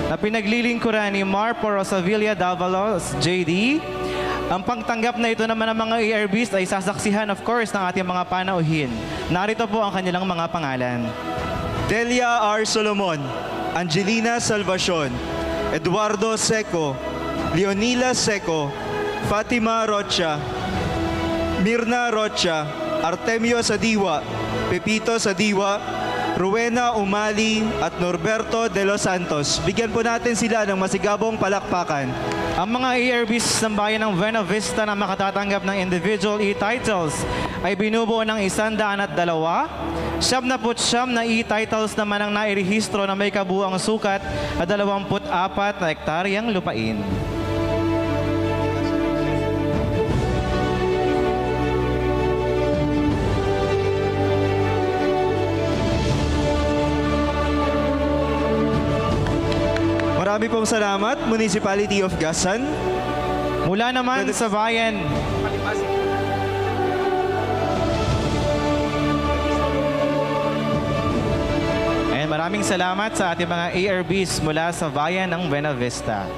na pinaglilingkuran ni Marpo Rosavilla Davalos, JD. Ang pagtanggap na ito naman ng mga ARBs ay sasaksihan of course ng ating mga panauhin. Narito po ang kanilang mga pangalan. Delia R. Solomon, Angelina Salvacion, Eduardo Seco, Leonila Seco, Fatima Rocha, Mirna Rocha, Artemio Sadiwa, Pepito Sadiwa, Rowena Umali at Norberto de los Santos. Bigyan po natin sila ng masigabong palakpakan. Ang mga ARBs ng bayan ng Buena Vista na makatatanggap ng individual e-titles ay binubuo ng 102. 79 na e-titles naman ang nairehistro na may kabuang sukat na 24 na hektaryang lupain. Marami pong salamat, Municipality of Gasan. Mula naman sa bayan maraming salamat sa ating mga ARBs mula sa bayan ng Buena Vista.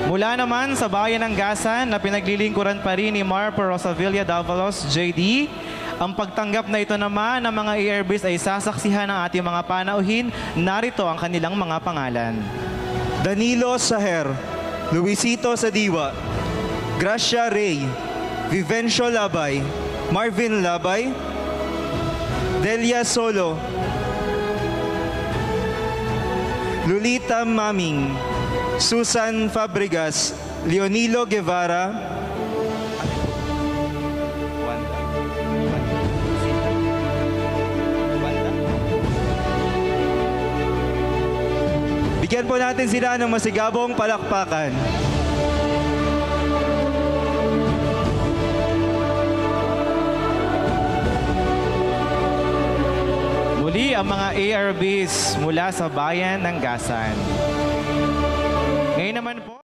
Mula naman sa bayan ng Gasan na pinaglilingkuran pa rin ni Marpo Rosavilla Davalos, JD, ang pagtanggap na ito naman ng mga ARBs ay sasaksihan ng ating mga panauhin. Narito ang kanilang mga pangalan. Danilo Saher, Luisito Sadiwa, Gracia Rey, Vivencio Labay, Marvin Labay, Delia Solo, Lolita Maming, Susan Fabregas, Leonilo Guevara, bigyan po natin sila ng masigabong palakpakan. Muli ang mga ARBs mula sa bayan ng Gasan. Ngayon naman po,